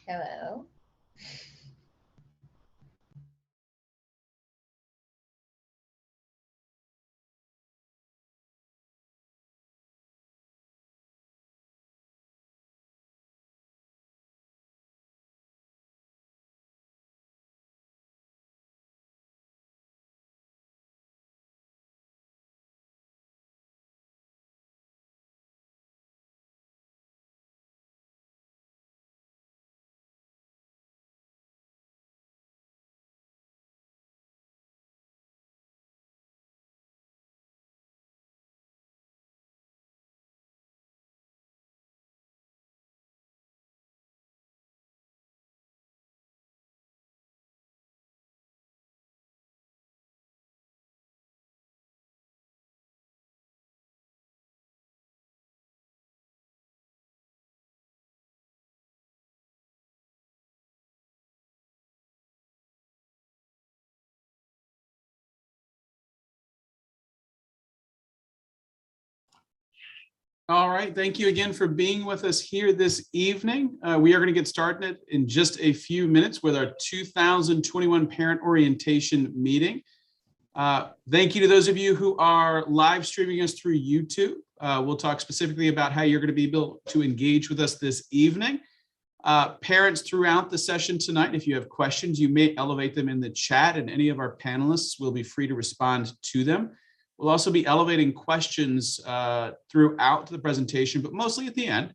Hello. All right, thank you again for being with us here this evening. We are going to get started in just a few minutes with our 2021 parent orientation meeting. Thank you to those of you who are live streaming us through YouTube. We'll talk specifically about how you're going to be able to engage with us this evening. Parents throughout the session tonight, if you have questions, you may elevate them in the chat and any of our panelists will be free to respond to them. We'll also be elevating questions throughout the presentation, but mostly at the end,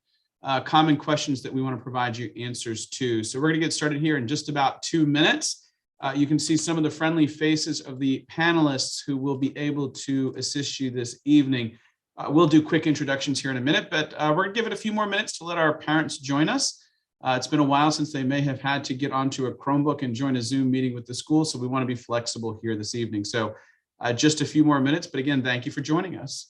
common questions that we want to provide you answers to. So we're going to get started here in just about 2 minutes. You can see some of the friendly faces of the panelists who will be able to assist you this evening. We'll do quick introductions here in a minute, but we're going to give it a few more minutes to let our parents join us. It's been a while since they may have had to get onto a Chromebook and join a Zoom meeting with the school, so we want to be flexible here this evening. So just a few more minutes, but again, thank you for joining us.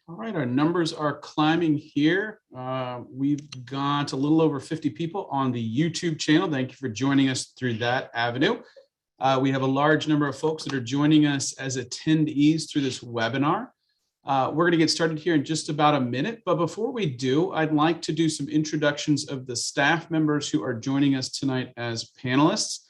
All right, our numbers are climbing here. We've got a little over 50 people on the YouTube channel. Thank you for joining us through that avenue. We have a large number of folks that are joining us as attendees through this webinar. We're going to get started here in just about a minute, but before we do, I'd like to do some introductions of the staff members who are joining us tonight as panelists.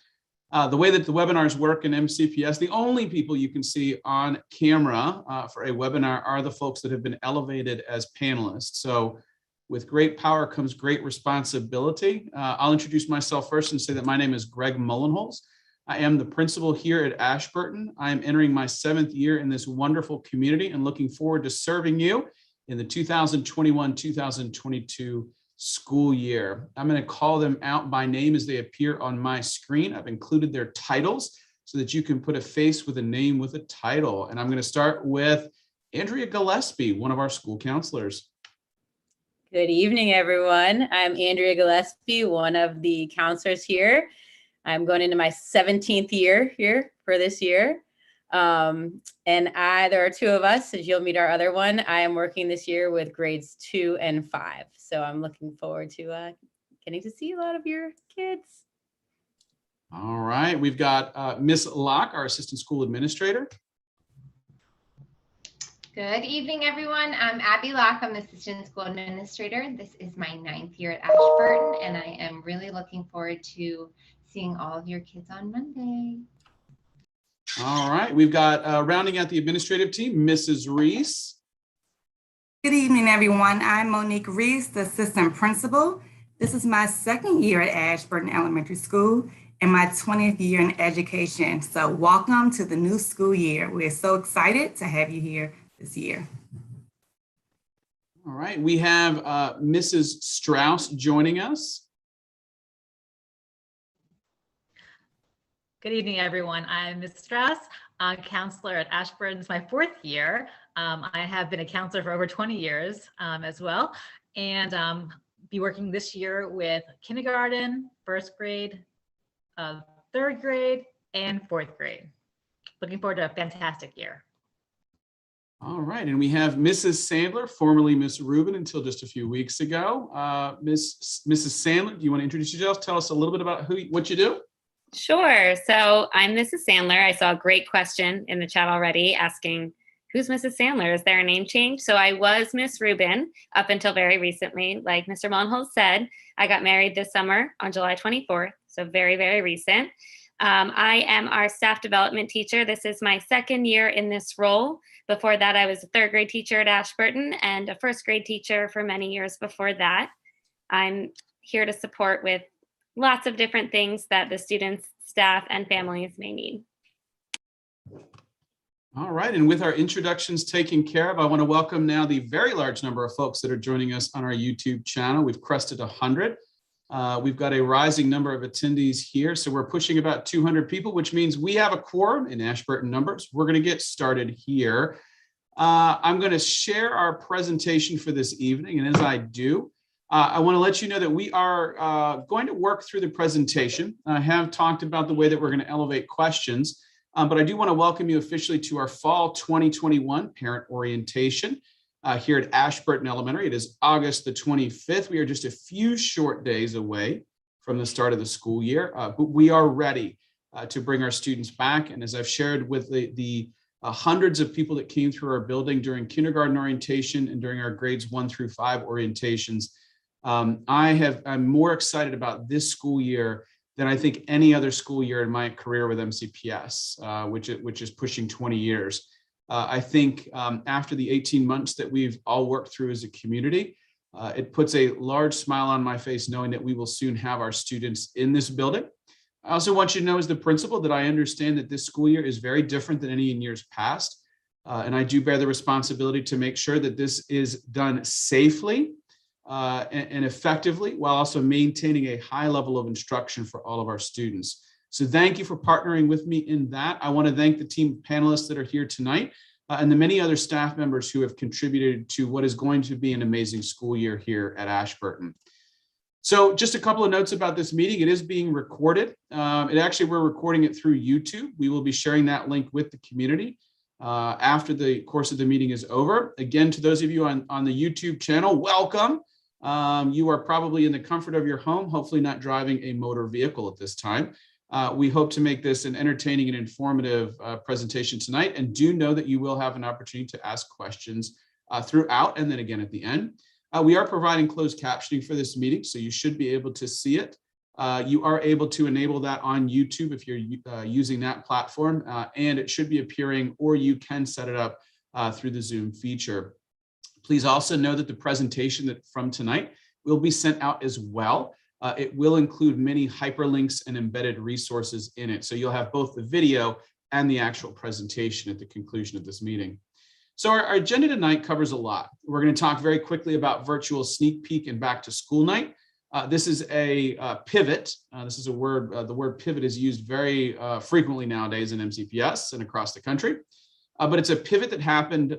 The way that the webinars work in MCPS, the only people you can see on camera for a webinar are the folks that have been elevated as panelists. So with great power comes great responsibility. I'll introduce myself first and say that my name is Greg Mullenholz. I am the principal here at Ashburton. I am entering my 7th year in this wonderful community and looking forward to serving you in the 2021-2022 school year. I'm going to call them out by name as they appear on my screen. I've included their titles so that you can put a face with a name with a title. And I'm going to start with Andrea Gillespie, one of our school counselors. Good evening, everyone. I'm Andrea Gillespie, one of the counselors here. I'm going into my 17th year here for this year. There are two of us, as you'll meet our other one. I am working this year with grades 2 and 5. So I'm looking forward to getting to see a lot of your kids. All right, we've got Miss Locke, our assistant school administrator. Good evening, everyone. I'm Abby Locke. I'm the assistant school administrator. This is my 9th year at Ashburton, and I am really looking forward to seeing all of your kids on Monday. All right, we've got rounding out the administrative team, Mrs. Reese. Good evening, everyone. I'm Monique Reese, the assistant principal. This is my 2nd year at Ashburton Elementary School and my 20th year in education. So welcome to the new school year. We're so excited to have you here this year. All right, we have Mrs. Strauss joining us. Good evening, everyone. I'm Ms. Strauss, counselor at Ashburton. It's my 4th year. I have been a counselor for over 20 years as well, and be working this year with kindergarten, 1st grade, 3rd grade, and 4th grade. Looking forward to a fantastic year. All right, and we have Mrs. Sandler, formerly Miss Rubin until just a few weeks ago. Mrs. Sandler, do you want to introduce yourself? Tell us a little bit about what you do. Sure. So I'm Mrs. Sandler. I saw a great question in the chat already asking, who's Mrs. Sandler? Is there a name change? So I was Miss Rubin up until very recently. Like Mr. Monholz said, I got married this summer on July 24th. So very, very recent. I am our staff development teacher. This is my 2nd year in this role. Before that, I was a 3rd grade teacher at Ashburton and a 1st grade teacher for many years before that. I'm here to support with lots of different things that the students, staff, and families may need. All right, and with our introductions taken care of, I want to welcome now the very large number of folks that are joining us on our YouTube channel. We've crested 100. We've got a rising number of attendees here, so we're pushing about 200 people, which means we have a quorum in Ashburton numbers. We're going to get started here. I'm going to share our presentation for this evening, and as I do, I want to let you know that we are going to work through the presentation. I have talked about the way that we're going to elevate questions, but I do want to welcome you officially to our fall 2021 parent orientation here at Ashburton Elementary. It is August the 25th. We are just a few short days away from the start of the school year, but we are ready to bring our students back. And as I've shared with the hundreds of people that came through our building during kindergarten orientation and during our grades 1 through 5 orientations, I'm more excited about this school year than I think any other school year in my career with MCPS, which is pushing 20 years. I think after the 18 months that we've all worked through as a community, it puts a large smile on my face knowing that we will soon have our students in this building. I also want you to know as the principal that I understand that this school year is very different than any in years past. And I do bear the responsibility to make sure that this is done safely and effectively, while also maintaining a high level of instruction for all of our students. So thank you for partnering with me in that. I want to thank the team of panelists that are here tonight and the many other staff members who have contributed to what is going to be an amazing school year here at Ashburton. So just a couple of notes about this meeting. It is being recorded. We're recording it through YouTube. We will be sharing that link with the community after the course of the meeting is over. Again, to those of you on the YouTube channel, welcome. You are probably in the comfort of your home, hopefully not driving a motor vehicle at this time. We hope to make this an entertaining and informative presentation tonight, and do know that you will have an opportunity to ask questions throughout and then again at the end. We are providing closed captioning for this meeting, so you should be able to see it. You are able to enable that on YouTube if you're using that platform, and it should be appearing, or you can set it up through the Zoom feature. Please also know that the presentation from tonight will be sent out as well. It will include many hyperlinks and embedded resources in it. So you'll have both the video and the actual presentation at the conclusion of this meeting. So our agenda tonight covers a lot. We're going to talk very quickly about virtual sneak peek and back to school night. This is a pivot. This is a word, the word pivot is used very frequently nowadays in MCPS and across the country. but it's a pivot that happened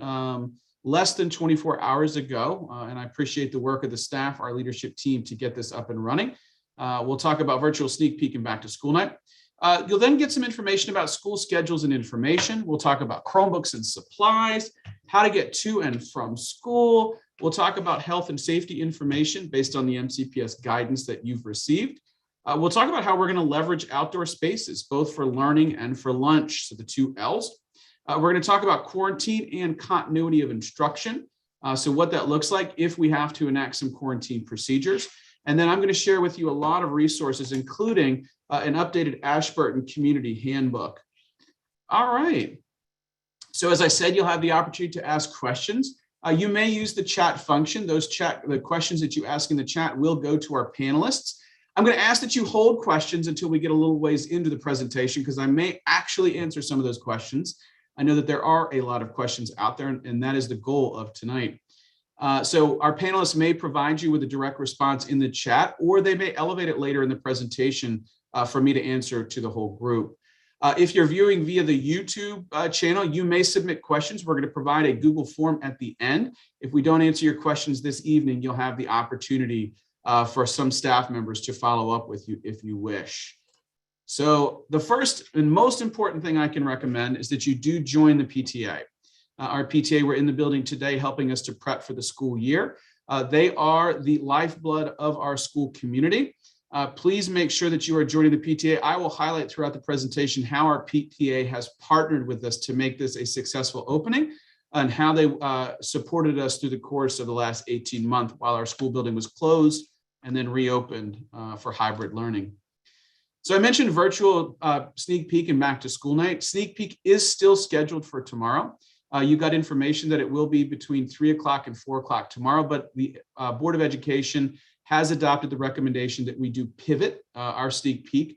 less than 24 hours ago. And I appreciate the work of the staff, our leadership team, to get this up and running. We'll talk about virtual sneak peek and back to school night. You'll then get some information about school schedules and information. We'll talk about Chromebooks and supplies, how to get to and from school. We'll talk about health and safety information based on the MCPS guidance that you've received. We'll talk about how we're going to leverage outdoor spaces, both for learning and for lunch, so the 2 L's. We're going to talk about quarantine and continuity of instruction, so what that looks like if we have to enact some quarantine procedures. And then I'm going to share with you a lot of resources, including an updated Ashburton community handbook. All right. So as I said, you'll have the opportunity to ask questions. You may use the chat function. The questions that you ask in the chat will go to our panelists. I'm going to ask that you hold questions until we get a little ways into the presentation, because I may actually answer some of those questions. I know that there are a lot of questions out there, and that is the goal of tonight. So our panelists may provide you with a direct response in the chat, or they may elevate it later in the presentation for me to answer to the whole group. If you're viewing via the YouTube channel, you may submit questions. We're going to provide a Google form at the end. If we don't answer your questions this evening, you'll have the opportunity for some staff members to follow up with you if you wish. So the first and most important thing I can recommend is that you do join the PTA. Our PTA were in the building today helping us to prep for the school year. They are the lifeblood of our school community. Please make sure that you are joining the PTA. I will highlight throughout the presentation how our PTA has partnered with us to make this a successful opening, and how they supported us through the course of the last 18 months while our school building was closed and then reopened for hybrid learning. So I mentioned virtual sneak peek and back to school night. Sneak peek is still scheduled for tomorrow. You got information that it will be between 3 o'clock and 4 o'clock tomorrow, but the Board of Education has adopted the recommendation that we do pivot our sneak peek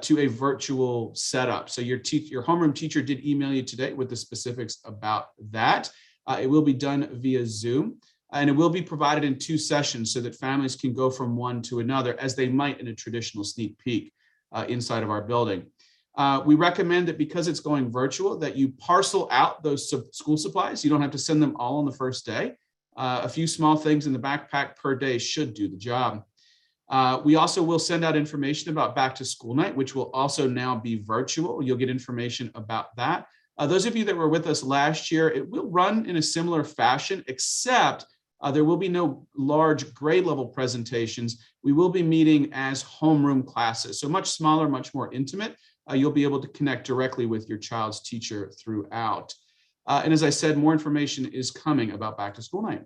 to a virtual setup. So your homeroom teacher did email you today with the specifics about that. It will be done via Zoom, and it will be provided in 2 sessions so that families can go from one to another as they might in a traditional sneak peek inside of our building. We recommend that because it's going virtual, that you parcel out those school supplies. You don't have to send them all on the first day. A few small things in the backpack per day should do the job. We also will send out information about back to school night, which will also now be virtual. You'll get information about that. Those of you that were with us last year, it will run in a similar fashion, except there will be no large grade level presentations. We will be meeting as homeroom classes, so much smaller, much more intimate. You'll be able to connect directly with your child's teacher throughout. And as I said, more information is coming about back to school night.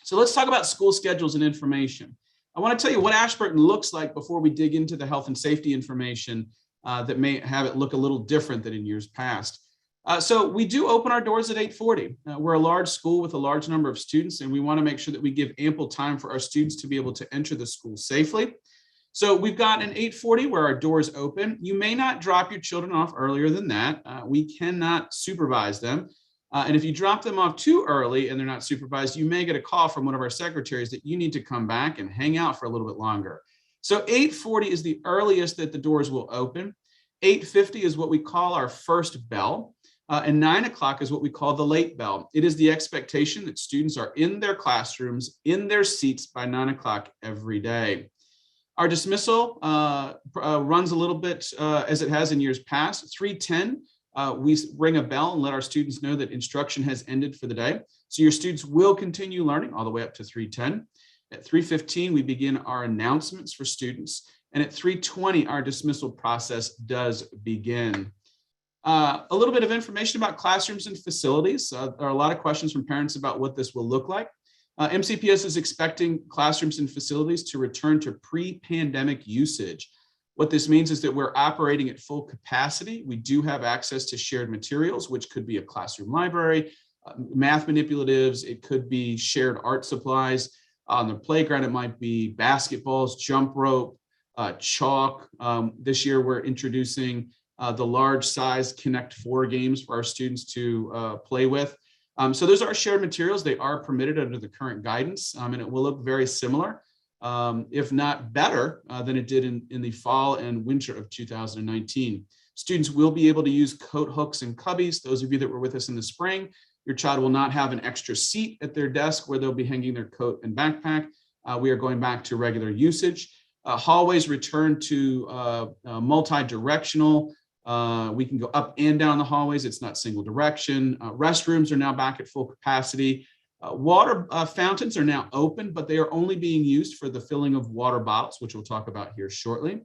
So let's talk about school schedules and information. I want to tell you what Ashburton looks like before we dig into the health and safety information that may have it look a little different than in years past. So we do open our doors at 8:40. We're a large school with a large number of students, and we want to make sure that we give ample time for our students to be able to enter the school safely. So we've got an 8:40 where our doors open. You may not drop your children off earlier than that. We cannot supervise them. And if you drop them off too early and they're not supervised, you may get a call from one of our secretaries that you need to come back and hang out for a little bit longer. So 8:40 is the earliest that the doors will open. 8:50 is what we call our first bell. And 9 o'clock is what we call the late bell. It is the expectation that students are in their classrooms, in their seats by 9 o'clock every day. Our dismissal runs a little bit as it has in years past. 3:10, we ring a bell and let our students know that instruction has ended for the day. So your students will continue learning all the way up to 3:10. At 3:15, we begin our announcements for students. And at 3:20, our dismissal process does begin. A little bit of information about classrooms and facilities. There are a lot of questions from parents about what this will look like. MCPS is expecting classrooms and facilities to return to pre-pandemic usage. What this means is that we're operating at full capacity. We do have access to shared materials, which could be a classroom library, math manipulatives, it could be shared art supplies. On the playground, it might be basketballs, jump rope, chalk. This year, we're introducing the large size Connect 4 games for our students to play with. So those are shared materials. They are permitted under the current guidance, and it will look very similar, if not better than it did in the fall and winter of 2019. Students will be able to use coat hooks and cubbies. Those of you that were with us in the spring, your child will not have an extra seat at their desk where they'll be hanging their coat and backpack. We are going back to regular usage. Hallways return to multi-directional. We can go up and down the hallways. It's not single direction. Restrooms are now back at full capacity. Water fountains are now open, but they are only being used for the filling of water bottles, which we'll talk about here shortly.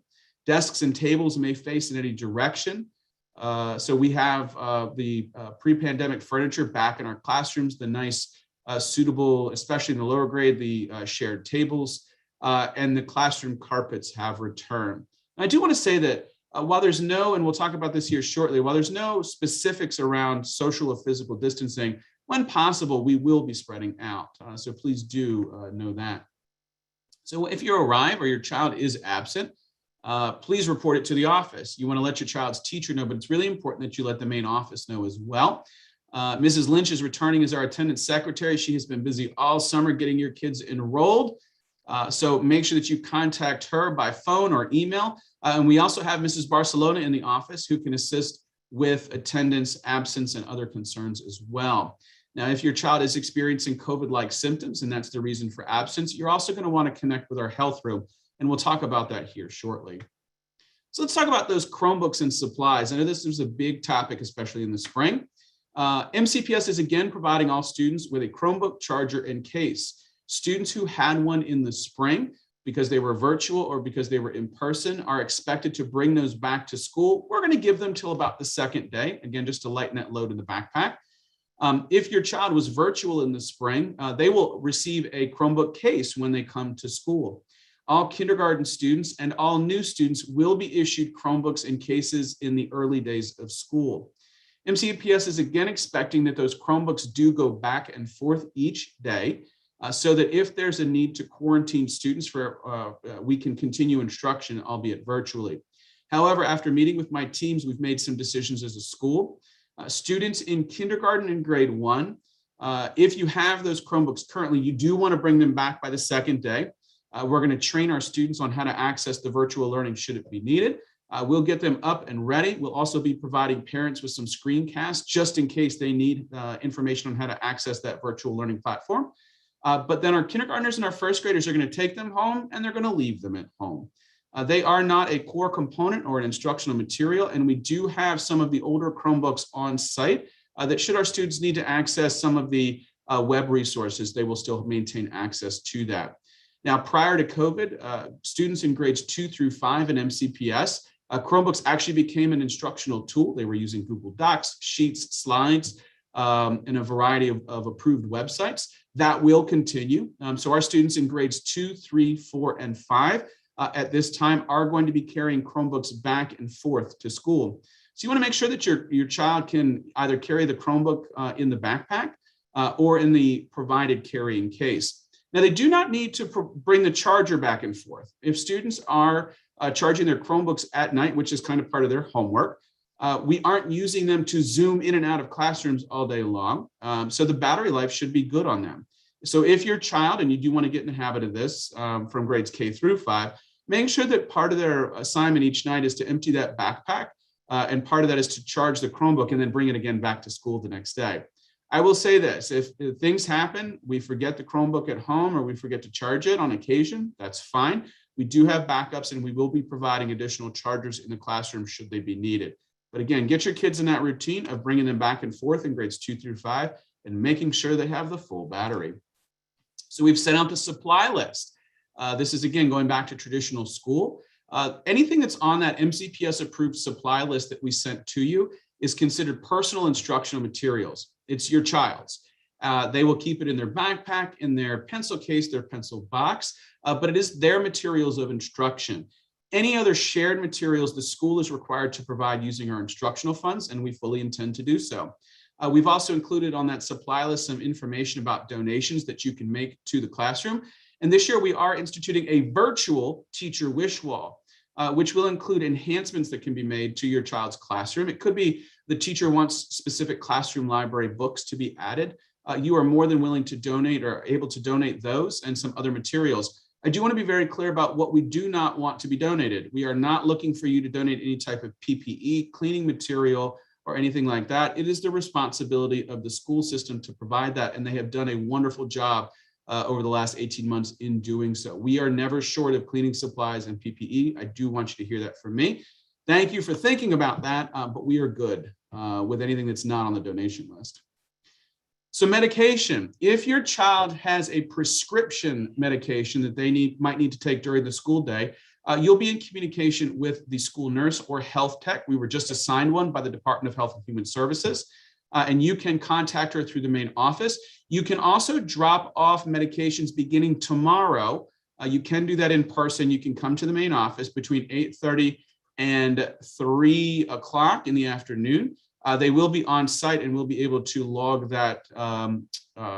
Desks and tables may face in any direction. So we have the pre-pandemic furniture back in our classrooms, the nice, suitable, especially in the lower grade, the shared tables, and the classroom carpets have returned. I do want to say that while there's no, and we'll talk about this here shortly, while there's no specifics around social or physical distancing, when possible, we will be spreading out. So please do know that. So if you arrive or your child is absent, please report it to the office. You want to let your child's teacher know, but it's really important that you let the main office know as well. Mrs. Lynch is returning as our attendance secretary. She has been busy all summer getting your kids enrolled. So make sure that you contact her by phone or email. And we also have Mrs. Barcelona in the office who can assist with attendance, absence, and other concerns as well. Now, if your child is experiencing COVID-like symptoms, and that's the reason for absence, you're also going to want to connect with our health room. And we'll talk about that here shortly. So let's talk about those Chromebooks and supplies. I know this is a big topic, especially in the spring. MCPS is again providing all students with a Chromebook charger and case. Students who had one in the spring because they were virtual or because they were in person are expected to bring those back to school. We're going to give them till about the second day, again, just to lighten that load in the backpack. If your child was virtual in the spring, they will receive a Chromebook case when they come to school. All kindergarten students and all new students will be issued Chromebooks and cases in the early days of school. MCPS is again expecting that those Chromebooks do go back and forth each day so that if there's a need to quarantine students we can continue instruction, albeit virtually. However, after meeting with my teams, we've made some decisions as a school. Students in kindergarten and grade 1, if you have those Chromebooks currently, you do want to bring them back by the second day. We're going to train our students on how to access the virtual learning should it be needed. We'll get them up and ready. We'll also be providing parents with some screencasts just in case they need information on how to access that virtual learning platform. But then our kindergartners and our first graders are going to take them home and they're going to leave them at home. They are not a core component or an instructional material, and we do have some of the older Chromebooks on site that should our students need to access some of the web resources, they will still maintain access to that. Now, prior to COVID, students in grades 2 through 5 in MCPS, Chromebooks actually became an instructional tool. They were using Google Docs, Sheets, Slides, and a variety of approved websites. That will continue. So our students in grades 2, 3, 4, and 5 at this time are going to be carrying Chromebooks back and forth to school. So you want to make sure that your child can either carry the Chromebook in the backpack or in the provided carrying case. Now, they do not need to bring the charger back and forth. If students are charging their Chromebooks at night, which is kind of part of their homework, we aren't using them to zoom in and out of classrooms all day long. So the battery life should be good on them. So if your child, and you do want to get in the habit of this from grades K through 5, make sure that part of their assignment each night is to empty that backpack, and part of that is to charge the Chromebook and then bring it again back to school the next day. I will say this, if things happen, we forget the Chromebook at home or we forget to charge it on occasion, that's fine. We do have backups and we will be providing additional chargers in the classroom should they be needed. But again, get your kids in that routine of bringing them back and forth in grades 2 through 5 and making sure they have the full battery. So we've sent out the supply list. This is again, going back to traditional school. Anything that's on that MCPS approved supply list that we sent to you is considered personal instructional materials. It's your child's. They will keep it in their backpack, in their pencil case, their pencil box, but it is their materials of instruction. Any other shared materials the school is required to provide using our instructional funds, and we fully intend to do so. We've also included on that supply list some information about donations that you can make to the classroom. And this year we are instituting a virtual teacher wish wall, which will include enhancements that can be made to your child's classroom. It could be the teacher wants specific classroom library books to be added. You are more than willing to donate or able to donate those and some other materials. I do want to be very clear about what we do not want to be donated. We are not looking for you to donate any type of PPE, cleaning material, or anything like that. It is the responsibility of the school system to provide that, and they have done a wonderful job over the last 18 months in doing so. We are never short of cleaning supplies and PPE. I do want you to hear that from me. Thank you for thinking about that, but we are good with anything that's not on the donation list. So medication, if your child has a prescription medication that they might need to take during the school day, you'll be in communication with the school nurse or health tech. We were just assigned one by the Department of Health and Human Services, and you can contact her through the main office. You can also drop off medications beginning tomorrow. You can do that in person. You can come to the main office between 8:30 and 3 o'clock in the afternoon. They will be on site and we'll be able to log that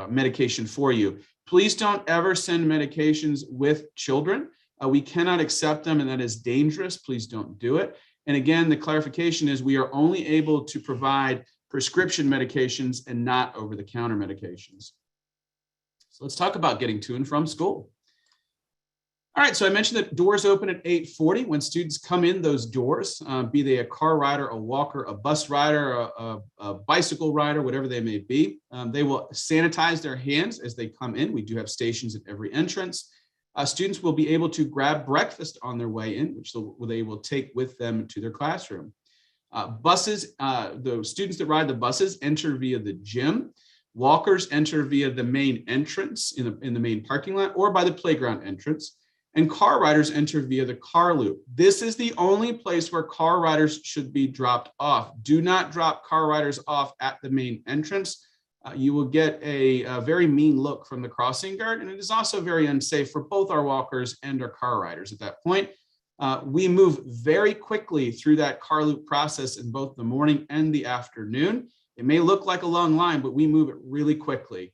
medication for you. Please don't ever send medications with children. We cannot accept them, and that is dangerous. Please don't do it. And again, the clarification is we are only able to provide prescription medications and not over-the-counter medications. So let's talk about getting to and from school. All right, so I mentioned that doors open at 8:40. When students come in those doors, be they a car rider, a walker, a bus rider, a bicycle rider, whatever they may be, they will sanitize their hands as they come in. We do have stations at every entrance. Students will be able to grab breakfast on their way in, which they will take with them to their classroom. Buses, the students that ride the buses enter via the gym. Walkers enter via the main entrance in the main parking lot or by the playground entrance. And car riders enter via the car loop. This is the only place where car riders should be dropped off. Do not drop car riders off at the main entrance. You will get a very mean look from the crossing guard, and it is also very unsafe for both our walkers and our car riders at that point. We move very quickly through that car loop process in both the morning and the afternoon. It may look like a long line, but we move it really quickly.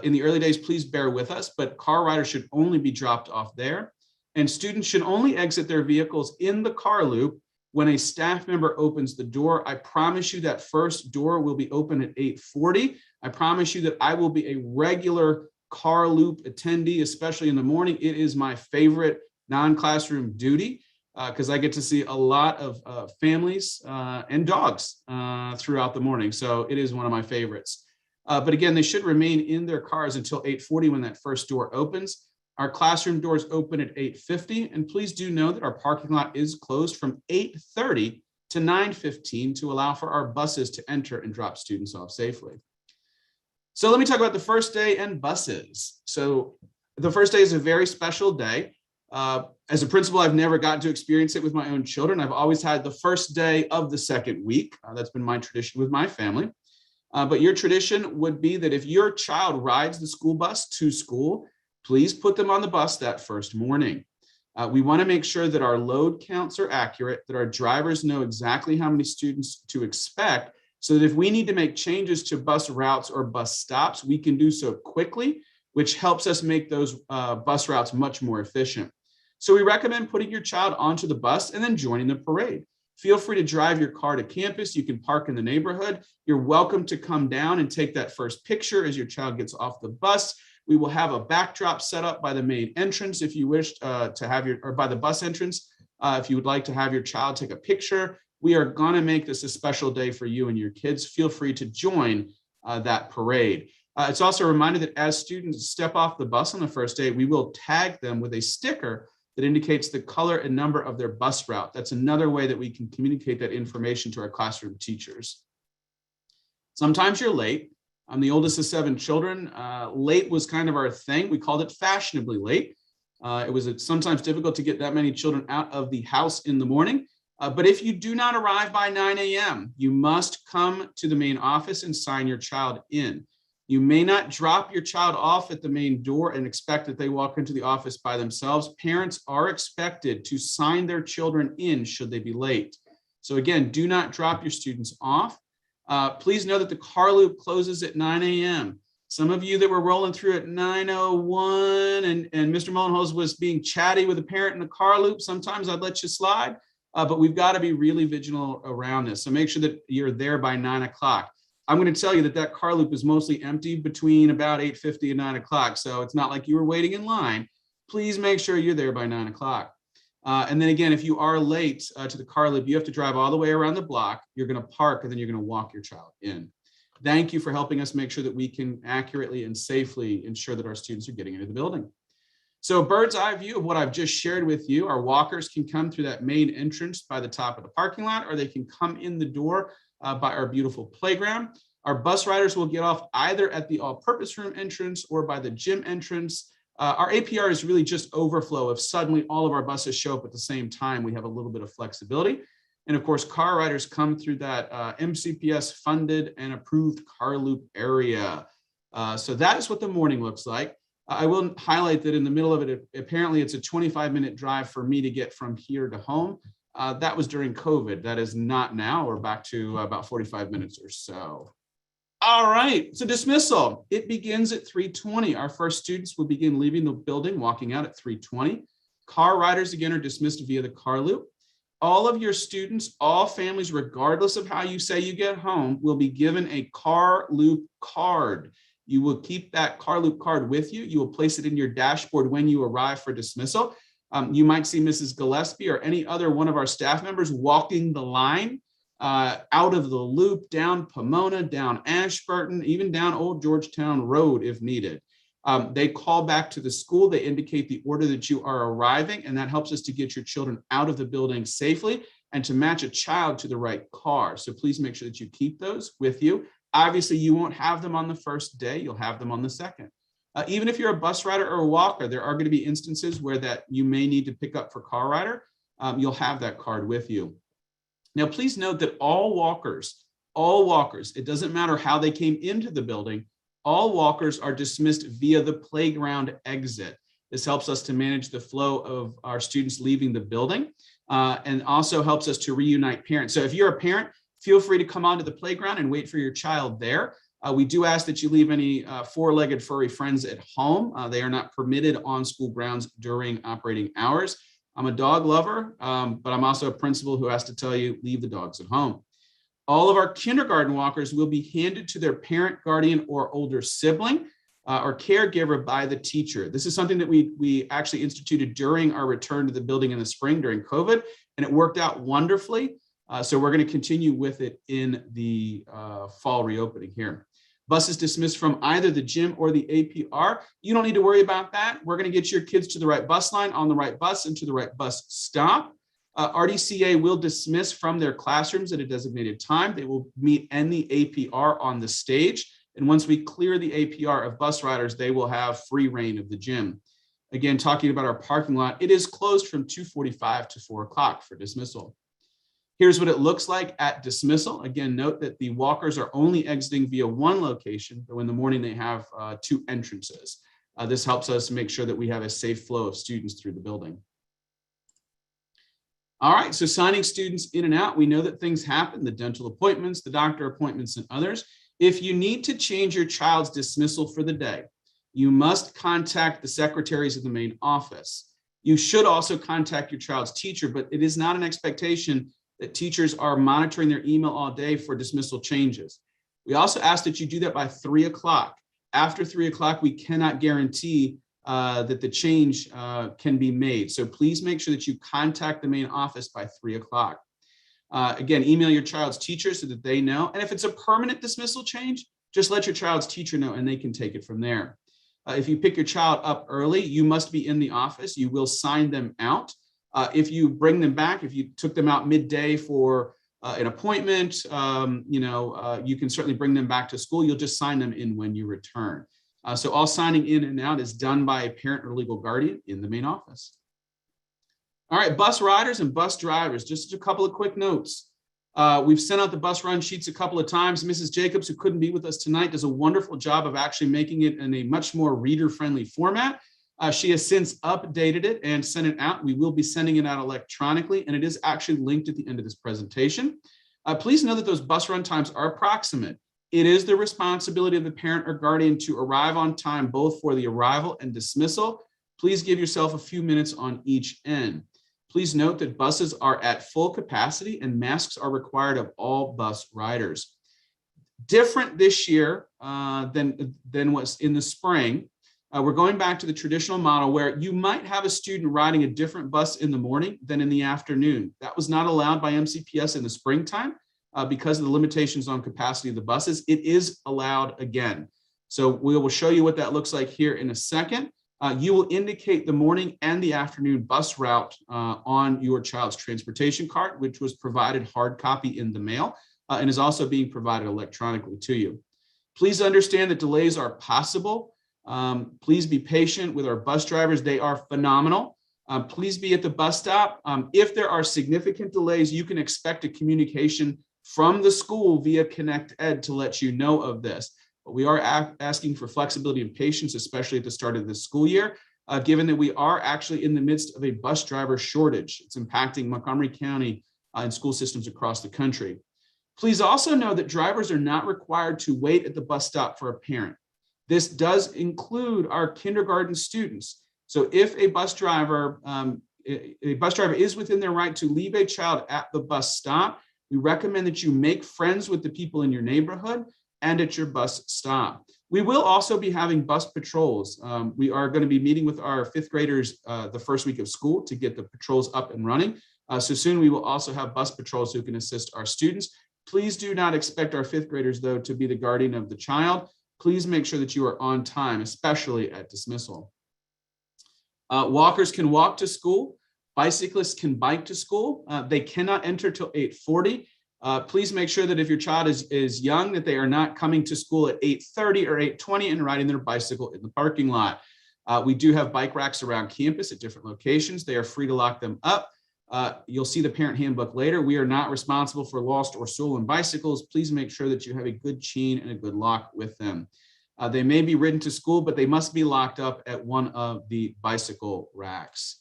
In the early days, please bear with us, but car riders should only be dropped off there. And students should only exit their vehicles in the car loop when a staff member opens the door. I promise you that first door will be open at 8:40. I promise you that I will be a regular car loop attendee, especially in the morning. It is my favorite non-classroom duty because I get to see a lot of families and dogs throughout the morning. So it is one of my favorites. But again, they should remain in their cars until 8:40 when that first door opens. Our classroom doors open at 8:50, and please do know that our parking lot is closed from 8:30 to 9:15 to allow for our buses to enter and drop students off safely. So let me talk about the first day and buses. So the first day is a very special day. As a principal, I've never gotten to experience it with my own children. I've always had the first day of the second week. That's been my tradition with my family. But your tradition would be that if your child rides the school bus to school, please put them on the bus that first morning. We want to make sure that our load counts are accurate, that our drivers know exactly how many students to expect, so that if we need to make changes to bus routes or bus stops, we can do so quickly, which helps us make those bus routes much more efficient. So we recommend putting your child onto the bus and then joining the parade. Feel free to drive your car to campus. You can park in the neighborhood. You're welcome to come down and take that first picture as your child gets off the bus. We will have a backdrop set up by the main entrance if you wish to have or by the bus entrance, if you would like to have your child take a picture. We are going to make this a special day for you and your kids. Feel free to join that parade. It's also a reminder that as students step off the bus on the first day, we will tag them with a sticker that indicates the color and number of their bus route. That's another way that we can communicate that information to our classroom teachers. Sometimes you're late. I'm the oldest of 7 children. Late was kind of our thing. We called it fashionably late. It was sometimes difficult to get that many children out of the house in the morning. But if you do not arrive by 9 a.m., you must come to the main office and sign your child in. You may not drop your child off at the main door and expect that they walk into the office by themselves. Parents are expected to sign their children in should they be late. So again, do not drop your students off. Please know that the car loop closes at 9 a.m. Some of you that were rolling through at 9:01 and Mr. Mullenholz was being chatty with a parent in the car loop, sometimes I'd let you slide, but we've got to be really vigilant around this. So make sure that you're there by 9 o'clock. I'm going to tell you that that car loop is mostly empty between about 8:50 and 9 o'clock. So it's not like you were waiting in line. please make sure you're there by 9 o'clock. And then again, if you are late to the car loop, you have to drive all the way around the block. You're going to park and then you're going to walk your child in. Thank you for helping us make sure that we can accurately and safely ensure that our students are getting into the building. So a bird's eye view of what I've just shared with you. Our walkers can come through that main entrance by the top of the parking lot, or they can come in the door by our beautiful playground. Our bus riders will get off either at the all-purpose room entrance or by the gym entrance. Our APR is really just overflow. If suddenly all of our buses show up at the same time, we have a little bit of flexibility. And of course, car riders come through that MCPS funded and approved car loop area. So that is what the morning looks like. I will highlight that in the middle of it, apparently it's a 25-minute drive for me to get from here to home. That was during COVID. That is not now. We're back to about 45 minutes or so. All right, so dismissal. It begins at 3:20. Our first students will begin leaving the building, walking out at 3:20. Car riders, again, are dismissed via the car loop. All of your students, all families, regardless of how you say you get home, will be given a car loop card. You will keep that car loop card with you. You will place it in your dashboard when you arrive for dismissal. You might see Mrs. Gillespie or any other one of our staff members walking the line out of the loop, down Pomona, down Ashburton, even down Old Georgetown Road if needed. They call back to the school, they indicate the order that you are arriving, and that helps us to get your children out of the building safely and to match a child to the right car. So please make sure that you keep those with you. Obviously, you won't have them on the first day, you'll have them on the second. Even if you're a bus rider or a walker, there are going to be instances where that you may need to pick up for car rider. You'll have that card with you. Now, please note that all walkers, it doesn't matter how they came into the building, all walkers are dismissed via the playground exit. This helps us to manage the flow of our students leaving the building and also helps us to reunite parents. So if you're a parent, feel free to come onto the playground and wait for your child there. We do ask that you leave any four-legged furry friends at home. They are not permitted on school grounds during operating hours. I'm a dog lover, but I'm also a principal who has to tell you, leave the dogs at home. All of our kindergarten walkers will be handed to their parent, guardian, or older sibling or caregiver by the teacher. This is something that we actually instituted during our return to the building in the spring during COVID, and it worked out wonderfully. So we're going to continue with it in the fall reopening here. Buses dismissed from either the gym or the APR. You don't need to worry about that. We're going to get your kids to the right bus line, on the right bus, and to the right bus stop. RDCA will dismiss from their classrooms at a designated time. They will meet in the APR on the stage. And once we clear the APR of bus riders, they will have free reign of the gym. Again, talking about our parking lot, it is closed from 2:45 to 4 o'clock for dismissal. Here's what it looks like at dismissal. Again, note that the walkers are only exiting via one location, though in the morning they have two entrances. This helps us make sure that we have a safe flow of students through the building. All right, so signing students in and out, we know that things happen, the dental appointments, the doctor appointments, and others. If you need to change your child's dismissal for the day, you must contact the secretaries of the main office. You should also contact your child's teacher, but it is not an expectation that teachers are monitoring their email all day for dismissal changes. We also ask that you do that by 3 o'clock. After 3 o'clock, we cannot guarantee that the change can be made. So please make sure that you contact the main office by 3 o'clock. Again, email your child's teacher so that they know. And if it's a permanent dismissal change, just let your child's teacher know and they can take it from there. If you pick your child up early, you must be in the office. You will sign them out. If you bring them back, if you took them out midday for an appointment, you can certainly bring them back to school. You'll just sign them in when you return. So all signing in and out is done by a parent or legal guardian in the main office. All right, bus riders and bus drivers, just a couple of quick notes. We've sent out the bus run sheets a couple of times. Mrs. Jacobs, who couldn't be with us tonight, does a wonderful job of actually making it in a much more reader-friendly format. She has since updated it and sent it out. We will be sending it out electronically, and it is actually linked at the end of this presentation. Please know that those bus run times are approximate. It is the responsibility of the parent or guardian to arrive on time, both for the arrival and dismissal. Please give yourself a few minutes on each end. Please note that buses are at full capacity and masks are required of all bus riders. Different this year than was in the spring. We're going back to the traditional model where you might have a student riding a different bus in the morning than in the afternoon. That was not allowed by MCPS in the springtime because of the limitations on capacity of the buses. It is allowed again. So we will show you what that looks like here in a second. You will indicate the morning and the afternoon bus route on your child's transportation card, which was provided hard copy in the mail and is also being provided electronically to you. Please understand that delays are possible. Please be patient with our bus drivers. They are phenomenal. Please be at the bus stop. If there are significant delays, you can expect a communication from the school via Connect Ed to let you know of this. But we are asking for flexibility and patience, especially at the start of this school year, given that we are actually in the midst of a bus driver shortage. It's impacting Montgomery County and school systems across the country. Please also know that drivers are not required to wait at the bus stop for a parent. This does include our kindergarten students. So if a bus driver is within their right to leave a child at the bus stop, we recommend that you make friends with the people in your neighborhood and at your bus stop. We will also be having bus patrols. We are going to be meeting with our fifth graders the first week of school to get the patrols up and running. So soon we will also have bus patrols who can assist our students. Please do not expect our fifth graders, though, to be the guardian of the child. Please make sure that you are on time, especially at dismissal. Walkers can walk to school. Bicyclists can bike to school. They cannot enter till 8:40. Please make sure that if your child is young, that they are not coming to school at 8:30 or 8:20 and riding their bicycle in the parking lot. We do have bike racks around campus at different locations. They are free to lock them up. You'll see the parent handbook later. We are not responsible for lost or stolen bicycles. Please make sure that you have a good chain and a good lock with them. They may be ridden to school, but they must be locked up at one of the bicycle racks.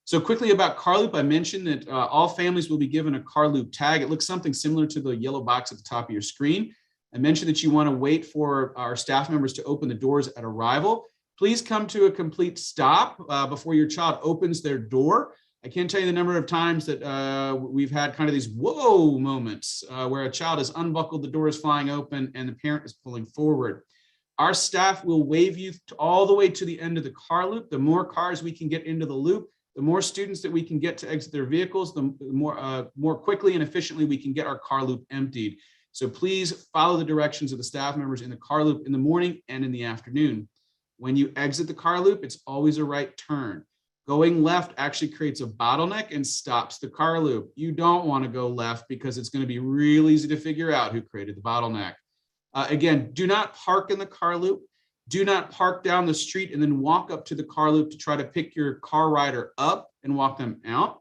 So quickly about car loop, I mentioned that all families will be given a car loop tag. It looks something similar to the yellow box at the top of your screen. I mentioned that you want to wait for our staff members to open the doors at arrival. Please come to a complete stop before your child opens their door. I can't tell you the number of times that we've had kind of these whoa moments where a child has unbuckled, the door is flying open, and the parent is pulling forward. Our staff will wave you all the way to the end of the car loop. The more cars we can get into the loop, the more students that we can get to exit their vehicles, the more quickly and efficiently we can get our car loop emptied. So please follow the directions of the staff members in the car loop in the morning and in the afternoon. When you exit the car loop, it's always a right turn. Going left actually creates a bottleneck and stops the car loop. You don't want to go left because it's going to be real easy to figure out who created the bottleneck. Again, do not park in the car loop. Do not park down the street and then walk up to the car loop to try to pick your car rider up and walk them out.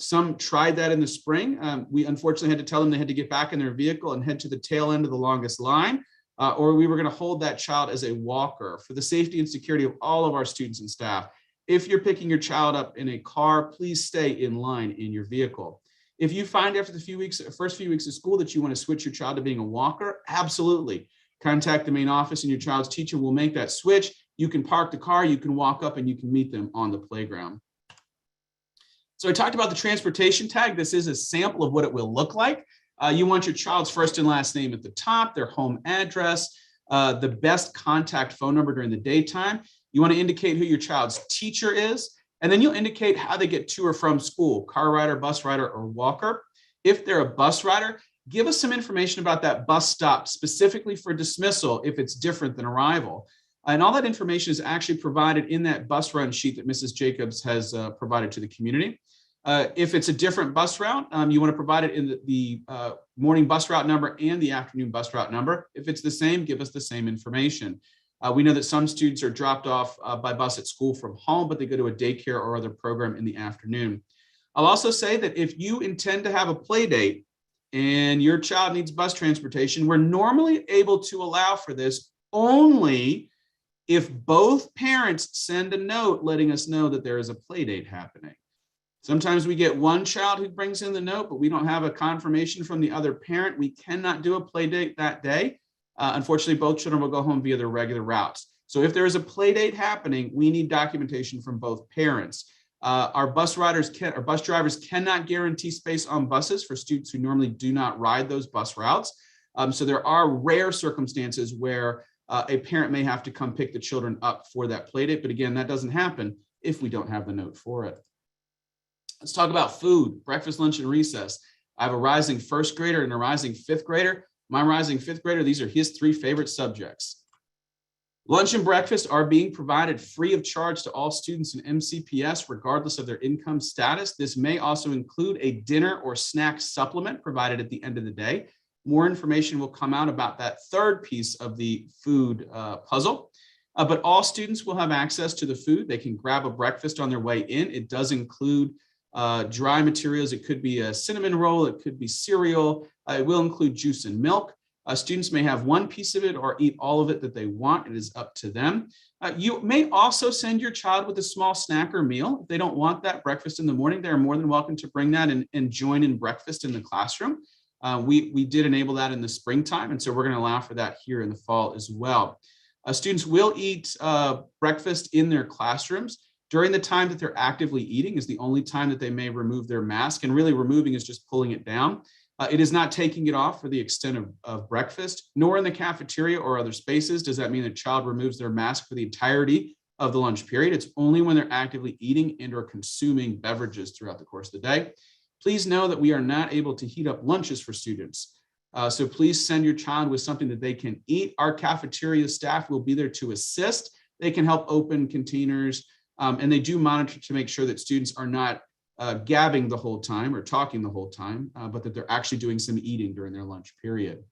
Some tried that in the spring. We unfortunately had to tell them they had to get back in their vehicle and head to the tail end of the longest line, or we were going to hold that child as a walker for the safety and security of all of our students and staff. If you're picking your child up in a car, please stay in line in your vehicle. If you find after the first few weeks of school that you want to switch your child to being a walker, absolutely. Contact the main office and your child's teacher will make that switch. You can park the car, you can walk up, and you can meet them on the playground. So I talked about the transportation tag. This is a sample of what it will look like. You want your child's first and last name at the top, their home address, the best contact phone number during the daytime. You want to indicate who your child's teacher is, and then you'll indicate how they get to or from school, car rider, bus rider, or walker. If they're a bus rider, give us some information about that bus stop specifically for dismissal if it's different than arrival. And all that information is actually provided in that bus run sheet that Mrs. Jacobs has provided to the community. If it's a different bus route, you want to provide it in the morning bus route number and the afternoon bus route number. If it's the same, give us the same information. We know that some students are dropped off by bus at school from home, but they go to a daycare or other program in the afternoon. I'll also say that if you intend to have a play date and your child needs bus transportation, we're normally able to allow for this only if both parents send a note letting us know that there is a play date happening. Sometimes we get one child who brings in the note, but we don't have a confirmation from the other parent. We cannot do a play date that day. Unfortunately, both children will go home via their regular routes. So if there is a play date happening, we need documentation from both parents. Our bus drivers cannot guarantee space on buses for students who normally do not ride those bus routes. So there are rare circumstances where a parent may have to come pick the children up for that play date. But again, that doesn't happen if we don't have the note for it. Let's talk about food, breakfast, lunch, and recess. I have a rising first grader and a rising fifth grader. My rising fifth grader, these are his three favorite subjects. Lunch and breakfast are being provided free of charge to all students in MCPS, regardless of their income status. This may also include a dinner or snack supplement provided at the end of the day. More information will come out about that third piece of the food puzzle. But all students will have access to the food. They can grab a breakfast on their way in. It does include dry materials. It could be a cinnamon roll. It could be cereal. It will include juice and milk. Students may have one piece of it or eat all of it that they want. It is up to them. You may also send your child with a small snack or meal. If they don't want that breakfast in the morning, they're more than welcome to bring that and join in breakfast in the classroom. We did enable that in the springtime, and so we're going to allow for that here in the fall as well. Students will eat breakfast in their classrooms. During the time that they're actively eating is the only time that they may remove their mask, and really removing is just pulling it down. It is not taking it off for the extent of breakfast, nor in the cafeteria or other spaces does that mean a child removes their mask for the entirety of the lunch period. It's only when they're actively eating and or consuming beverages throughout the course of the day. Please know that we are not able to heat up lunches for students. So please send your child with something that they can eat. Our cafeteria staff will be there to assist. They can help open containers, and they do monitor to make sure that students are not gabbing the whole time or talking the whole time, but that they're actually doing some eating during their lunch period.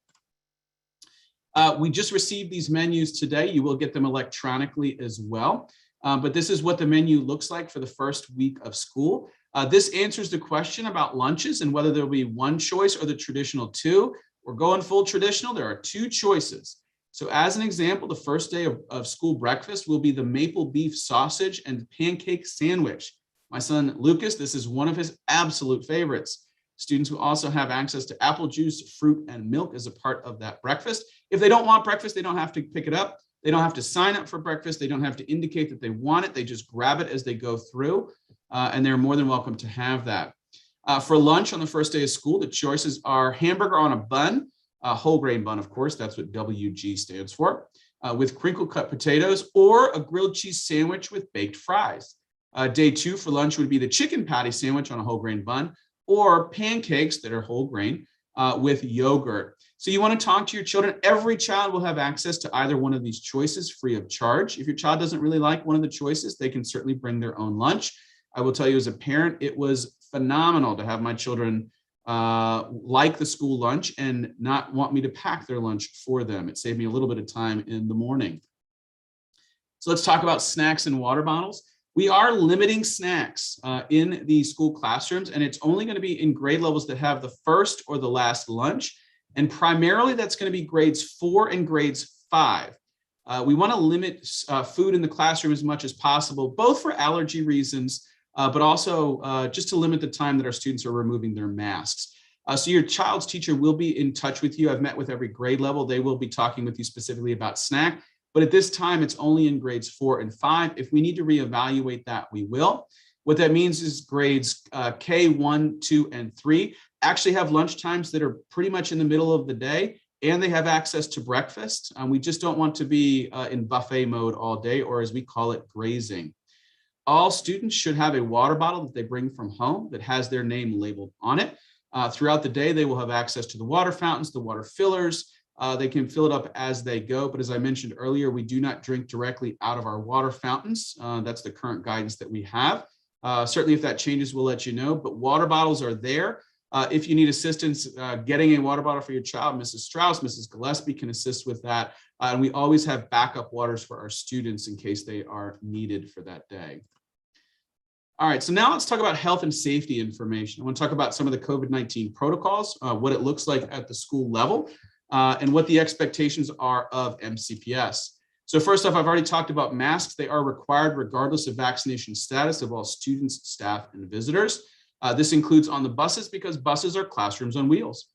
We just received these menus today. You will get them electronically as well. But this is what the menu looks like for the first week of school. This answers the question about lunches and whether there'll be one choice or the traditional two. We're going full traditional. There are two choices. So as an example, the first day of school breakfast will be the maple beef sausage and pancake sandwich. My son, Lucas, this is one of his absolute favorites. Students will also have access to apple juice, fruit, and milk as a part of that breakfast. If they don't want breakfast, they don't have to pick it up. They don't have to sign up for breakfast. They don't have to indicate that they want it. They just grab it as they go through, and they're more than welcome to have that. For lunch on the first day of school, the choices are hamburger on a bun, a whole grain bun, of course, that's what WG stands for, with crinkle cut potatoes, or a grilled cheese sandwich with baked fries. Day two for lunch would be the chicken patty sandwich on a whole grain bun, or pancakes that are whole grain with yogurt. So you want to talk to your children. Every child will have access to either one of these choices free of charge. If your child doesn't really like one of the choices, they can certainly bring their own lunch. I will tell you as a parent, it was phenomenal to have my children like the school lunch and not want me to pack their lunch for them. It saved me a little bit of time in the morning. So let's talk about snacks and water bottles. We are limiting snacks in the school classrooms, and it's only going to be in grade levels that have the first or the last lunch. And primarily that's going to be grades 4 and grades 5. We want to limit food in the classroom as much as possible, both for allergy reasons, but also just to limit the time that our students are removing their masks. So your child's teacher will be in touch with you. I've met with every grade level. They will be talking with you specifically about snack. But at this time, it's only in grades 4 and 5. If we need to reevaluate that, we will. What that means is grades K1, 2, and 3 actually have lunch times that are pretty much in the middle of the day, and they have access to breakfast. We just don't want to be in buffet mode all day, or as we call it, grazing. All students should have a water bottle that they bring from home that has their name labeled on it. Throughout the day, they will have access to the water fountains, the water fillers. They can fill it up as they go. But as I mentioned earlier, we do not drink directly out of our water fountains. That's the current guidance that we have. Certainly, if that changes, we'll let you know. But water bottles are there. If you need assistance getting a water bottle for your child, Mrs. Strauss, Mrs. Gillespie can assist with that. And we always have backup waters for our students in case they are needed for that day. All right, so now let's talk about health and safety information. I want to talk about some of the COVID-19 protocols, what it looks like at the school level, and what the expectations are of MCPS. So first off, I've already talked about masks. They are required regardless of vaccination status of all students, staff, and visitors. This includes on the buses because buses are classrooms on wheels.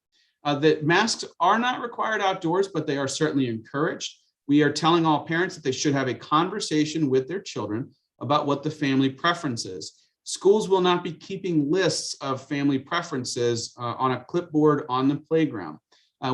The masks are not required outdoors, but they are certainly encouraged. We are telling all parents that they should have a conversation with their children about what the family preference is. Schools will not be keeping lists of family preferences on a clipboard on the playground.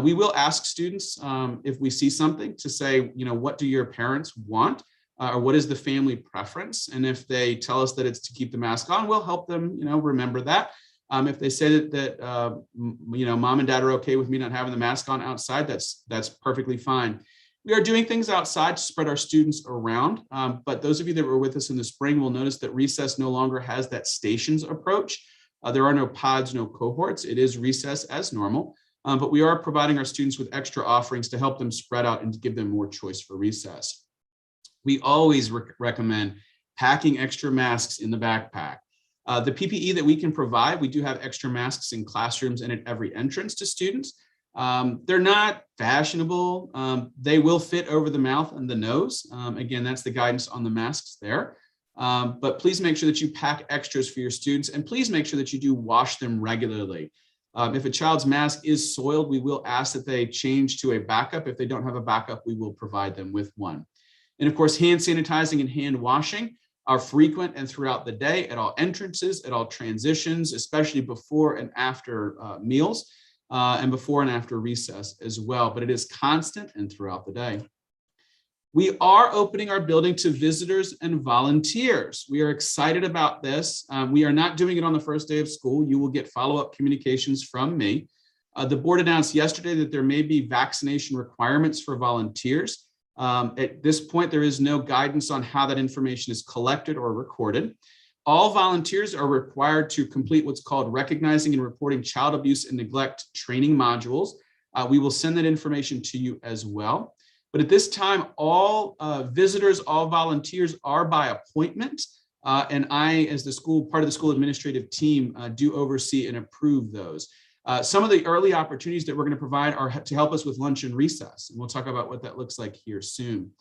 We will ask students if we see something to say, what do your parents want? Or what is the family preference? And if they tell us that it's to keep the mask on, we'll help them, remember that. If they say that mom and dad are okay with me not having the mask on outside, that's perfectly fine. We are doing things outside to spread our students around. But those of you that were with us in the spring will notice that recess no longer has that stations approach. There are no pods, no cohorts. It is recess as normal. But we are providing our students with extra offerings to help them spread out and to give them more choice for recess. We always recommend packing extra masks in the backpack. The PPE that we can provide, we do have extra masks in classrooms and at every entrance to students. They're not fashionable. They will fit over the mouth and the nose. Again, that's the guidance on the masks there. But please make sure that you pack extras for your students, and please make sure that you do wash them regularly. If a child's mask is soiled, we will ask that they change to a backup. If they don't have a backup, we will provide them with one. And of course, hand sanitizing and hand washing are frequent and throughout the day at all entrances, at all transitions, especially before and after meals, and before and after recess as well. But it is constant and throughout the day. We are opening our building to visitors and volunteers. We are excited about this. We are not doing it on the first day of school. You will get follow-up communications from me. The board announced yesterday that there may be vaccination requirements for volunteers. At this point, there is no guidance on how that information is collected or recorded. All volunteers are required to complete what's called recognizing and reporting child abuse and neglect training modules. We will send that information to you as well. But at this time, all visitors, all volunteers are by appointment. And I, as part of the school administrative team, do oversee and approve those. Some of the early opportunities that we're going to provide are to help us with lunch and recess. And we'll talk about what that looks like here soon.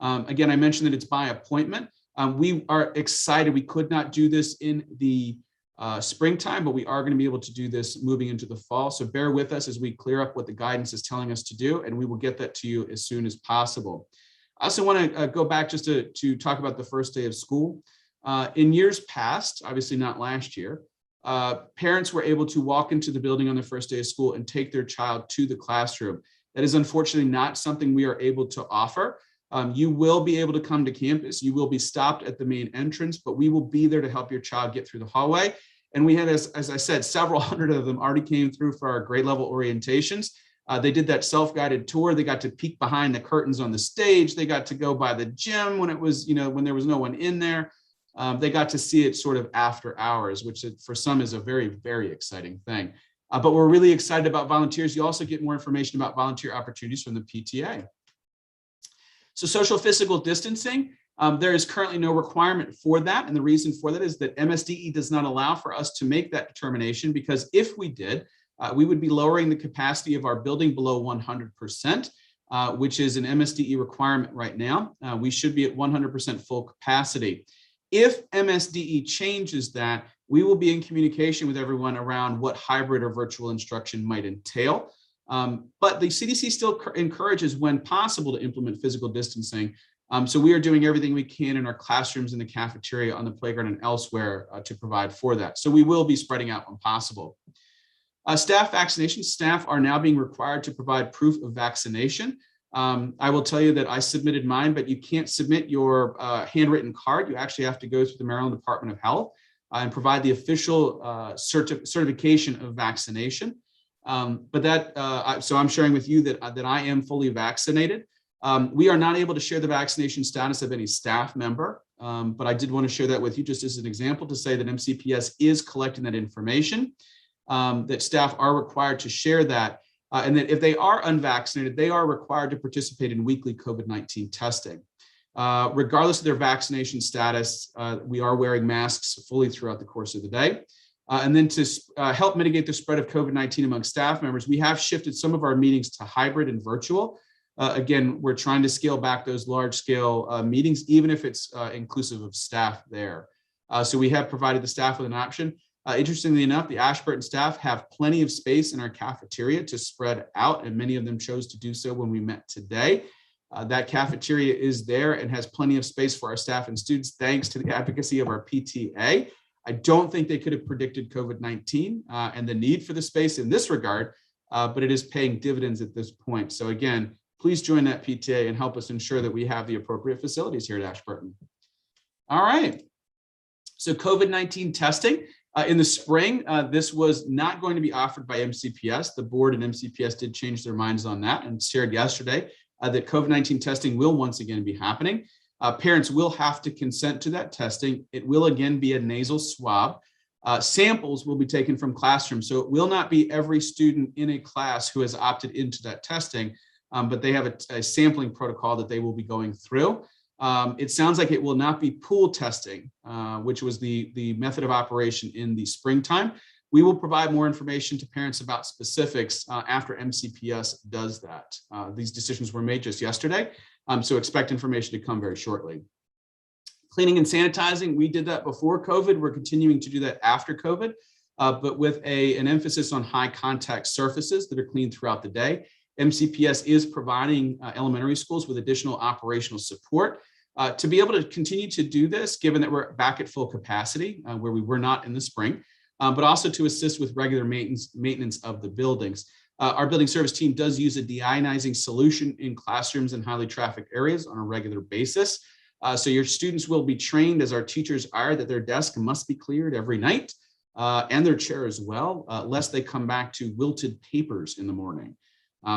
Again, I mentioned that it's by appointment. We are excited. We could not do this in the springtime, but we are going to be able to do this moving into the fall. So bear with us as we clear up what the guidance is telling us to do, and we will get that to you as soon as possible. I also want to go back just to talk about the first day of school. In years past, obviously not last year, parents were able to walk into the building on the first day of school and take their child to the classroom. That is unfortunately not something we are able to offer. You will be able to come to campus. You will be stopped at the main entrance, but we will be there to help your child get through the hallway. And we had, as I said, several hundred of them already came through for our grade level orientations. They did that self-guided tour. They got to peek behind the curtains on the stage. They got to go by the gym when it was, when there was no one in there. They got to see it sort of after hours, which for some is a very, very exciting thing. But we're really excited about volunteers. You also get more information about volunteer opportunities from the PTA. So social physical distancing, there is currently no requirement for that. And the reason for that is that MSDE does not allow for us to make that determination, because if we did, we would be lowering the capacity of our building below 100%, which is an MSDE requirement right now. We should be at 100% full capacity. If MSDE changes that, we will be in communication with everyone around what hybrid or virtual instruction might entail. But the CDC still encourages, when possible, to implement physical distancing. So we are doing everything we can in our classrooms, in the cafeteria, on the playground, and elsewhere to provide for that. So we will be spreading out when possible. Staff vaccinations. Staff are now being required to provide proof of vaccination. I will tell you that I submitted mine, but you can't submit your handwritten card. You actually have to go through the Maryland Department of Health and provide the official certification of vaccination. So I'm sharing with you that I am fully vaccinated. We are not able to share the vaccination status of any staff member, but I did want to share that with you just as an example to say that MCPS is collecting that information, that staff are required to share that. And that if they are unvaccinated, they are required to participate in weekly COVID-19 testing. Regardless of their vaccination status, we are wearing masks fully throughout the course of the day. And then to help mitigate the spread of COVID-19 among staff members, we have shifted some of our meetings to hybrid and virtual. Again, we're trying to scale back those large-scale meetings, even if it's inclusive of staff there. So we have provided the staff with an option. Interestingly enough, the Ashburton staff have plenty of space in our cafeteria to spread out, and many of them chose to do so when we met today. That cafeteria is there and has plenty of space for our staff and students, thanks to the advocacy of our PTA. I don't think they could have predicted COVID-19 and the need for the space in this regard, but it is paying dividends at this point. So again, please join that PTA and help us ensure that we have the appropriate facilities here at Ashburton. All right. So COVID-19 testing in the spring, this was not going to be offered by MCPS. The board and MCPS did change their minds on that and shared yesterday that COVID-19 testing will once again be happening. Parents will have to consent to that testing. It will again be a nasal swab. Samples will be taken from classrooms. So it will not be every student in a class who has opted into that testing, but they have a sampling protocol that they will be going through. It sounds like it will not be pool testing, which was the method of operation in the springtime. We will provide more information to parents about specifics after MCPS does that. These decisions were made just yesterday, so expect information to come very shortly. Cleaning and sanitizing, we did that before COVID. We're continuing to do that after COVID, but with an emphasis on high contact surfaces that are cleaned throughout the day. MCPS is providing elementary schools with additional operational support to be able to continue to do this, given that we're back at full capacity, where we were not in the spring, but also to assist with regular maintenance of the buildings. Our building service team does use a deionizing solution in classrooms and highly trafficked areas on a regular basis. So your students will be trained, as our teachers are, that their desk must be cleared every night and their chair as well, lest they come back to wilted papers in the morning.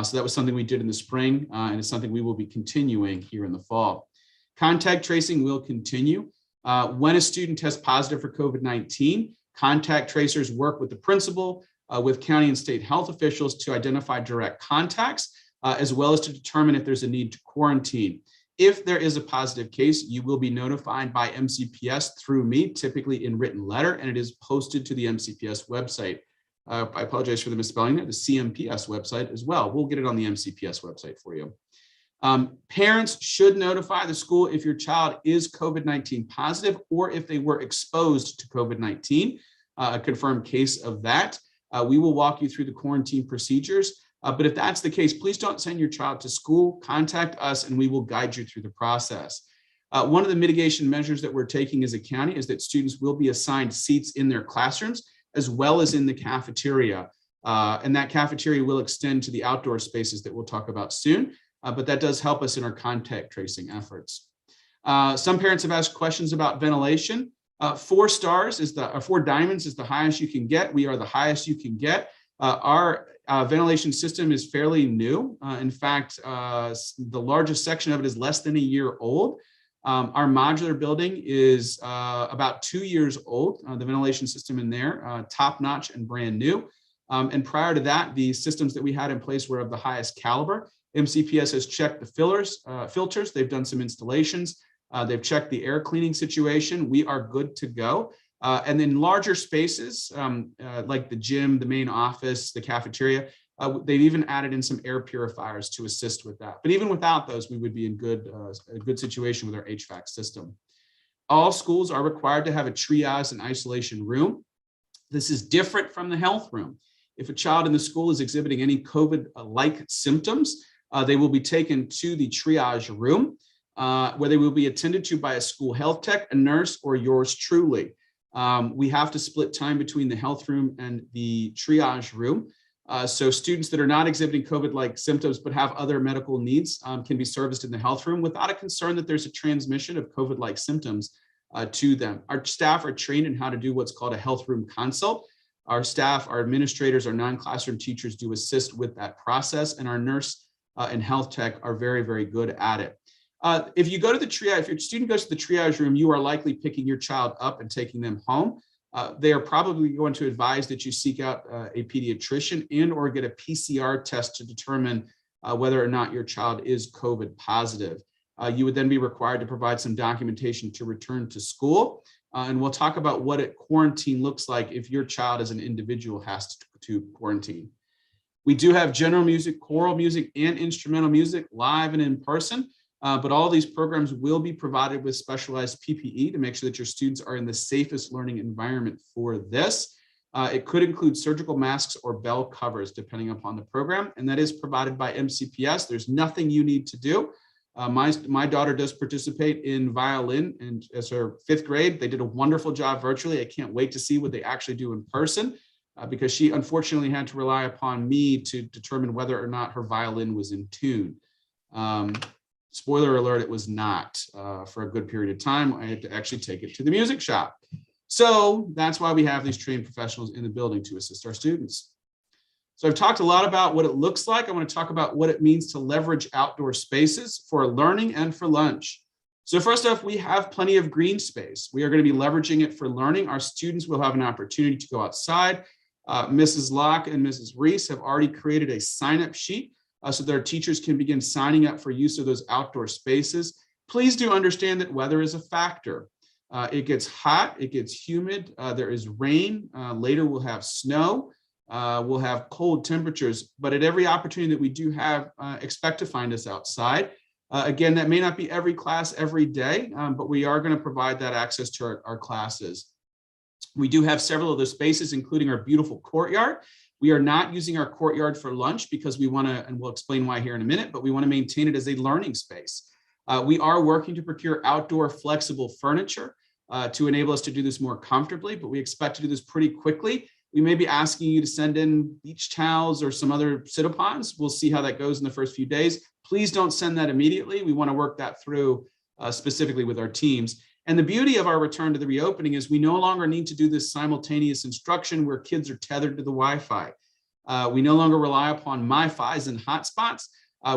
So that was something we did in the spring, and it's something we will be continuing here in the fall. Contact tracing will continue. When a student tests positive for COVID-19, contact tracers work with the principal, with county and state health officials to identify direct contacts, as well as to determine if there's a need to quarantine. If there is a positive case, you will be notified by MCPS through me, typically in written letter, and it is posted to the MCPS website. I apologize for the misspelling there, the CMPS website as well. We'll get it on the MCPS website for you. Parents should notify the school if your child is COVID-19 positive or if they were exposed to COVID-19, a confirmed case of that. We will walk you through the quarantine procedures. But if that's the case, please don't send your child to school. Contact us and we will guide you through the process. One of the mitigation measures that we're taking as a county is that students will be assigned seats in their classrooms as well as in the cafeteria. And that cafeteria will extend to the outdoor spaces that we'll talk about soon. But that does help us in our contact tracing efforts. Some parents have asked questions about ventilation. 4 stars is 4 diamonds is the highest you can get. We are the highest you can get. Our ventilation system is fairly new. In fact, the largest section of it is less than a year old. Our modular building is about 2 years old. The ventilation system in there, top notch and brand new. And prior to that, the systems that we had in place were of the highest caliber. MCPS has checked the filters. They've done some installations. They've checked the air cleaning situation. We are good to go. And in larger spaces, like the gym, the main office, the cafeteria, they've even added in some air purifiers to assist with that. But even without those, we would be in a good situation with our HVAC system. All schools are required to have a triage and isolation room. This is different from the health room. If a child in the school is exhibiting any COVID-like symptoms, they will be taken to the triage room, where they will be attended to by a school health tech, a nurse, or yours truly. We have to split time between the health room and the triage room. So students that are not exhibiting COVID-like symptoms but have other medical needs can be serviced in the health room without a concern that there's a transmission of COVID-like symptoms to them. Our staff are trained in how to do what's called a health room consult. Our staff, our administrators, our non-classroom teachers do assist with that process, and our nurse and health tech are very, very good at it. If you go to the triage, if your student goes to the triage room, you are likely picking your child up and taking them home. They are probably going to advise that you seek out a pediatrician and or get a PCR test to determine whether or not your child is COVID positive. You would then be required to provide some documentation to return to school. And we'll talk about what a quarantine looks like if your child as an individual has to quarantine. We do have general music, choral music, and instrumental music live and in person. But all these programs will be provided with specialized PPE to make sure that your students are in the safest learning environment for this. It could include surgical masks or bell covers, depending upon the program, and that is provided by MCPS. There's nothing you need to do. My daughter does participate in violin, and as her 5th grade, they did a wonderful job virtually. I can't wait to see what they actually do in person. because she unfortunately had to rely upon me to determine whether or not her violin was in tune. Spoiler alert, it was not. For a good period of time, I had to actually take it to the music shop. So that's why we have these trained professionals in the building to assist our students. So I've talked a lot about what it looks like. I want to talk about what it means to leverage outdoor spaces for learning and for lunch. So first off, we have plenty of green space. We are going to be leveraging it for learning. Our students will have an opportunity to go outside. Mrs. Locke and Mrs. Reese have already created a sign-up sheet so their teachers can begin signing up for use of those outdoor spaces. Please do understand that weather is a factor. It gets hot, it gets humid, there is rain, later we'll have snow, we'll have cold temperatures, but at every opportunity that we do have, expect to find us outside. Again, that may not be every class every day, but we are going to provide that access to our classes. We do have several of those spaces, including our beautiful courtyard. We are not using our courtyard for lunch because we want to, and we'll explain why here in a minute, but we want to maintain it as a learning space. We are working to procure outdoor flexible furniture to enable us to do this more comfortably, but we expect to do this pretty quickly. We may be asking you to send in beach towels or some other sit-upons. We'll see how that goes in the first few days. Please don't send that immediately. We want to work that through specifically with our teams. And the beauty of our return to the reopening is we no longer need to do this simultaneous instruction where kids are tethered to the Wi-Fi. We no longer rely upon MiFis and hotspots,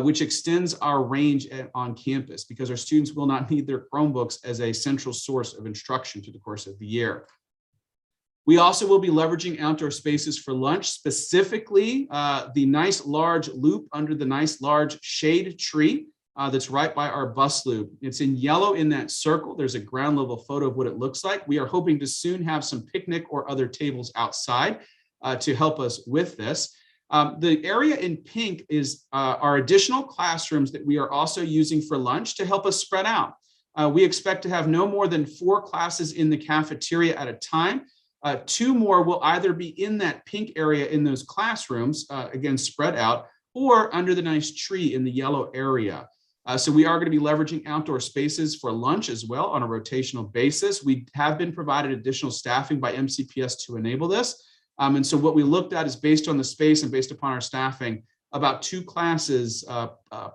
which extends our range on campus because our students will not need their Chromebooks as a central source of instruction through the course of the year. We also will be leveraging outdoor spaces for lunch, specifically the nice large loop under the nice large shade tree that's right by our bus loop. It's in yellow in that circle. There's a ground level photo of what it looks like. We are hoping to soon have some picnic or other tables outside to help us with this. The area in pink is our additional classrooms that we are also using for lunch to help us spread out. We expect to have no more than 4 classes in the cafeteria at a time. 2 more will either be in that pink area in those classrooms, again, spread out, or under the nice tree in the yellow area. So we are going to be leveraging outdoor spaces for lunch as well on a rotational basis. We have been provided additional staffing by MCPS to enable this. And so what we looked at is based on the space and based upon our staffing, about 2 classes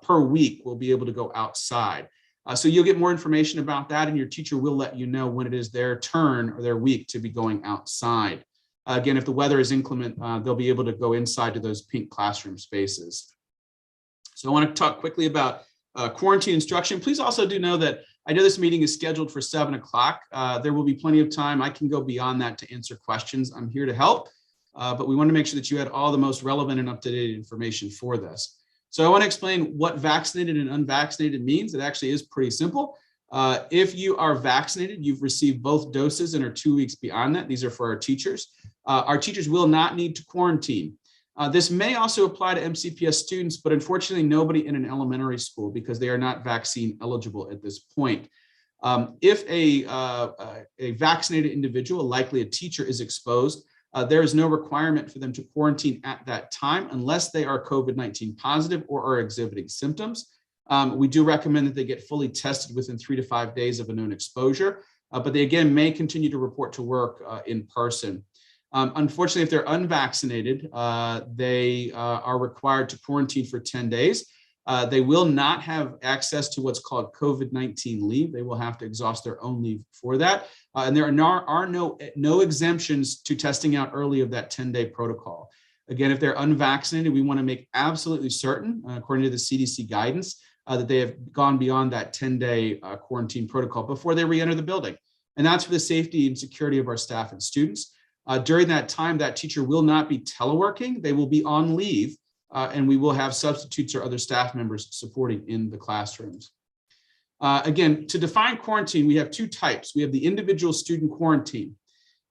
per week will be able to go outside. So you'll get more information about that and your teacher will let you know when it is their turn or their week to be going outside. Again, if the weather is inclement, they'll be able to go inside to those pink classroom spaces. So I want to talk quickly about quarantine instruction. Please also do know that I know this meeting is scheduled for 7 o'clock. There will be plenty of time. I can go beyond that to answer questions. I'm here to help, but we want to make sure that you had all the most relevant and up-to-date information for this. So I want to explain what vaccinated and unvaccinated means. It actually is pretty simple. If you are vaccinated, you've received both doses and are 2 weeks beyond that. These are for our teachers. Our teachers will not need to quarantine. This may also apply to MCPS students, but unfortunately nobody in an elementary school because they are not vaccine eligible at this point. If a vaccinated individual, likely a teacher, is exposed, there is no requirement for them to quarantine at that time unless they are COVID-19 positive or are exhibiting symptoms. We do recommend that they get fully tested within 3 to 5 days of a known exposure, but they again may continue to report to work in person. Unfortunately, if they're unvaccinated, they are required to quarantine for 10 days. They will not have access to what's called COVID-19 leave. They will have to exhaust their own leave for that. And there are no exemptions to testing out early of that 10-day protocol. Again, if they're unvaccinated, we want to make absolutely certain, according to the CDC guidance, that they have gone beyond that 10-day quarantine protocol before they re-enter the building. And that's for the safety and security of our staff and students. During that time, that teacher will not be teleworking. They will be on leave, and we will have substitutes or other staff members supporting in the classrooms. Again, to define quarantine, we have 2 types. We have the individual student quarantine.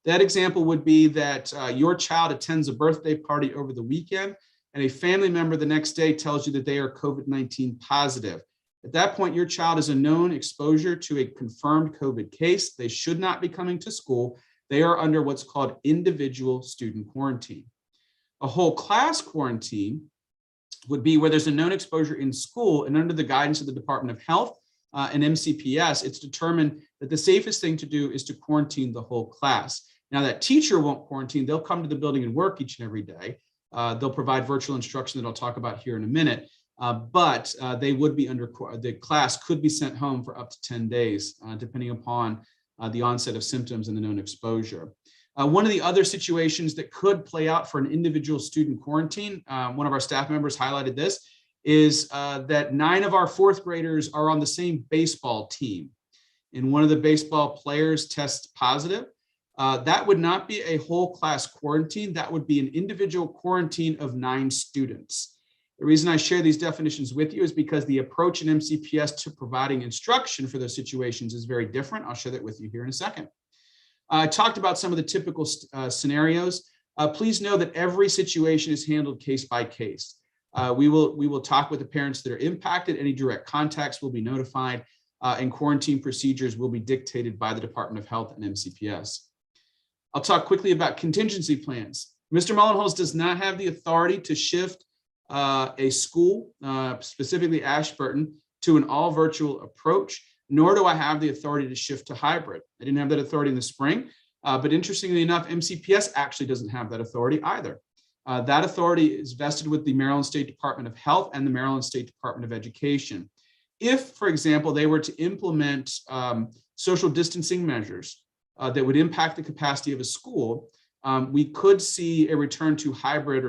That example would be that your child attends a birthday party over the weekend, and a family member the next day tells you that they are COVID-19 positive. At that point, your child is a known exposure to a confirmed COVID case. They should not be coming to school. They are under what's called individual student quarantine. A whole class quarantine would be where there's a known exposure in school, and under the guidance of the Department of Health and MCPS, it's determined that the safest thing to do is to quarantine the whole class. Now that teacher won't quarantine, they'll come to the building and work each and every day. They'll provide virtual instruction that I'll talk about here in a minute, but they would be the class could be sent home for up to 10 days, depending upon the onset of symptoms and the known exposure. One of the other situations that could play out for an individual student quarantine, one of our staff members highlighted this, is that 9 of our 4th graders are on the same baseball team, and one of the baseball players tests positive. That would not be a whole class quarantine. That would be an individual quarantine of 9 students. The reason I share these definitions with you is because the approach in MCPS to providing instruction for those situations is very different. I'll share that with you here in a second. I talked about some of the typical scenarios. Please know that every situation is handled case by case. We will talk with the parents that are impacted. Any direct contacts will be notified, and quarantine procedures will be dictated by the Department of Health and MCPS. I'll talk quickly about contingency plans. Mr. Mullenholz does not have the authority to shift a school, specifically Ashburton, to an all virtual approach, nor do I have the authority to shift to hybrid. I didn't have that authority in the spring, but interestingly enough, MCPS actually doesn't have that authority either. That authority is vested with the Maryland State Department of Health and the Maryland State Department of Education. If, for example, they were to implement social distancing measures that would impact the capacity of a school, we could see a return to hybrid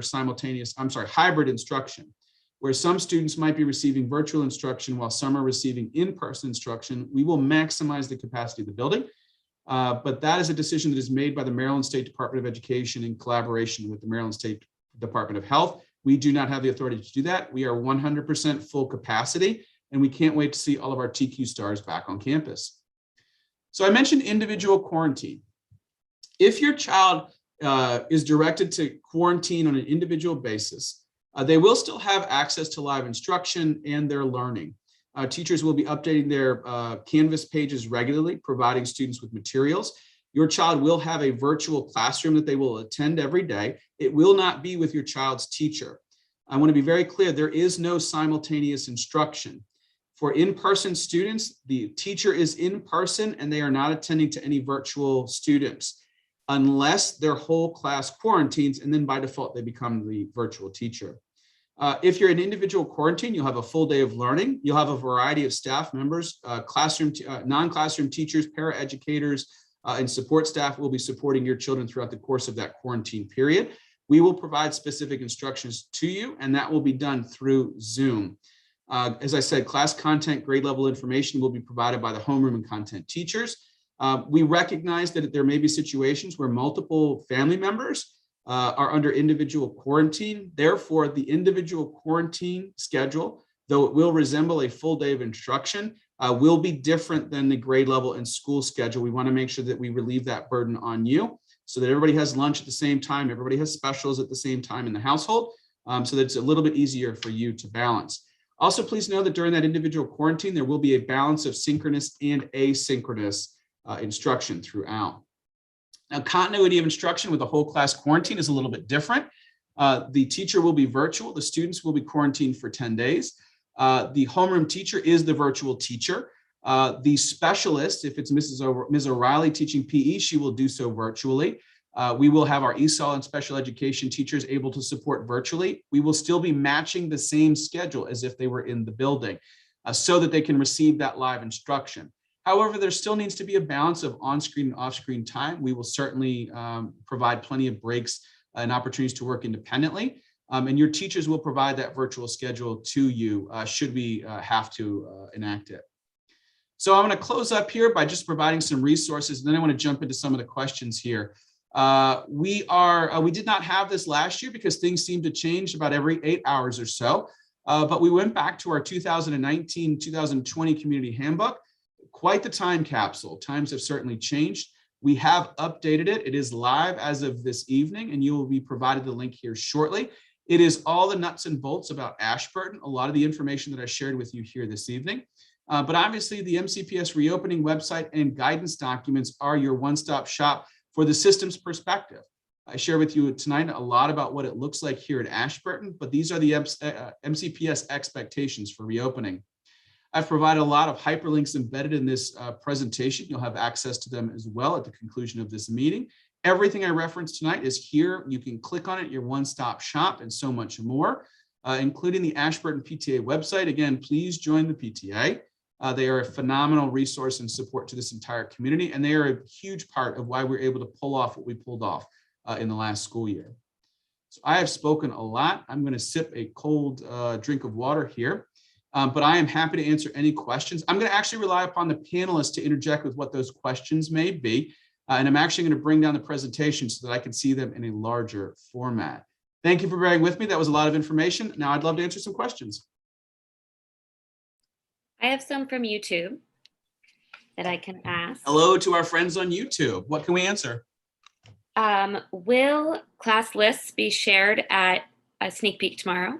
instruction, where some students might be receiving virtual instruction while some are receiving in-person instruction. We will maximize the capacity of the building, but that is a decision that is made by the Maryland State Department of Education in collaboration with the Maryland State Department of Health. We do not have the authority to do that. We are 100% full capacity, and we can't wait to see all of our TQ stars back on campus. So I mentioned individual quarantine. If your child is directed to quarantine on an individual basis, they will still have access to live instruction and their learning. Teachers will be updating their Canvas pages regularly, providing students with materials. Your child will have a virtual classroom that they will attend every day. It will not be with your child's teacher. I want to be very clear, there is no simultaneous instruction. For in-person students, the teacher is in person and they are not attending to any virtual students unless their whole class quarantines, and then by default, they become the virtual teacher. If you're in individual quarantine, you'll have a full day of learning. You'll have a variety of staff members, non-classroom teachers, paraeducators, and support staff will be supporting your children throughout the course of that quarantine period. We will provide specific instructions to you, and that will be done through Zoom. As I said, class content, grade level information will be provided by the homeroom and content teachers. We recognize that there may be situations where multiple family members are under individual quarantine. Therefore, the individual quarantine schedule, though it will resemble a full day of instruction, will be different than the grade level and school schedule. We want to make sure that we relieve that burden on you so that everybody has lunch at the same time, everybody has specials at the same time in the household, so that it's a little bit easier for you to balance. Also, please know that during that individual quarantine, there will be a balance of synchronous and asynchronous instruction throughout. Now, continuity of instruction with a whole class quarantine is a little bit different. The teacher will be virtual. The students will be quarantined for 10 days. The homeroom teacher is the virtual teacher. The specialist, if it's Ms. O'Reilly teaching PE, she will do so virtually. We will have our ESOL and special education teachers able to support virtually. We will still be matching the same schedule as if they were in the building so that they can receive that live instruction. However, there still needs to be a balance of on-screen and off-screen time. We will certainly provide plenty of breaks and opportunities to work independently. And your teachers will provide that virtual schedule to you should we have to enact it. So I'm going to close up here by just providing some resources, and then I want to jump into some of the questions here. We did not have this last year because things seem to change about every 8 hours or so, but we went back to our 2019-2020 community handbook. Quite the time capsule. Times have certainly changed. We have updated it. It is live as of this evening, and you will be provided the link here shortly. It is all the nuts and bolts about Ashburton, a lot of the information that I shared with you here this evening. But obviously, the MCPS reopening website and guidance documents are your one-stop shop for the system's perspective. I share with you tonight a lot about what it looks like here at Ashburton, but these are the MCPS expectations for reopening. I've provided a lot of hyperlinks embedded in this presentation. You'll have access to them as well at the conclusion of this meeting. Everything I referenced tonight is here. You can click on it, your one-stop shop, and so much more, including the Ashburton PTA website. Again, please join the PTA. They are a phenomenal resource and support to this entire community, and they are a huge part of why we're able to pull off what we pulled off in the last school year. So I have spoken a lot. I'm going to sip a cold drink of water here, but I am happy to answer any questions. I'm going to actually rely upon the panelists to interject with what those questions may be, and I'm actually going to bring down the presentation so that I can see them in a larger format. Thank you for bearing with me. That was a lot of information. Now I'd love to answer some questions. I have some from YouTube that I can ask. Hello to our friends on YouTube. What can we answer? Will class lists be shared at a sneak peek tomorrow?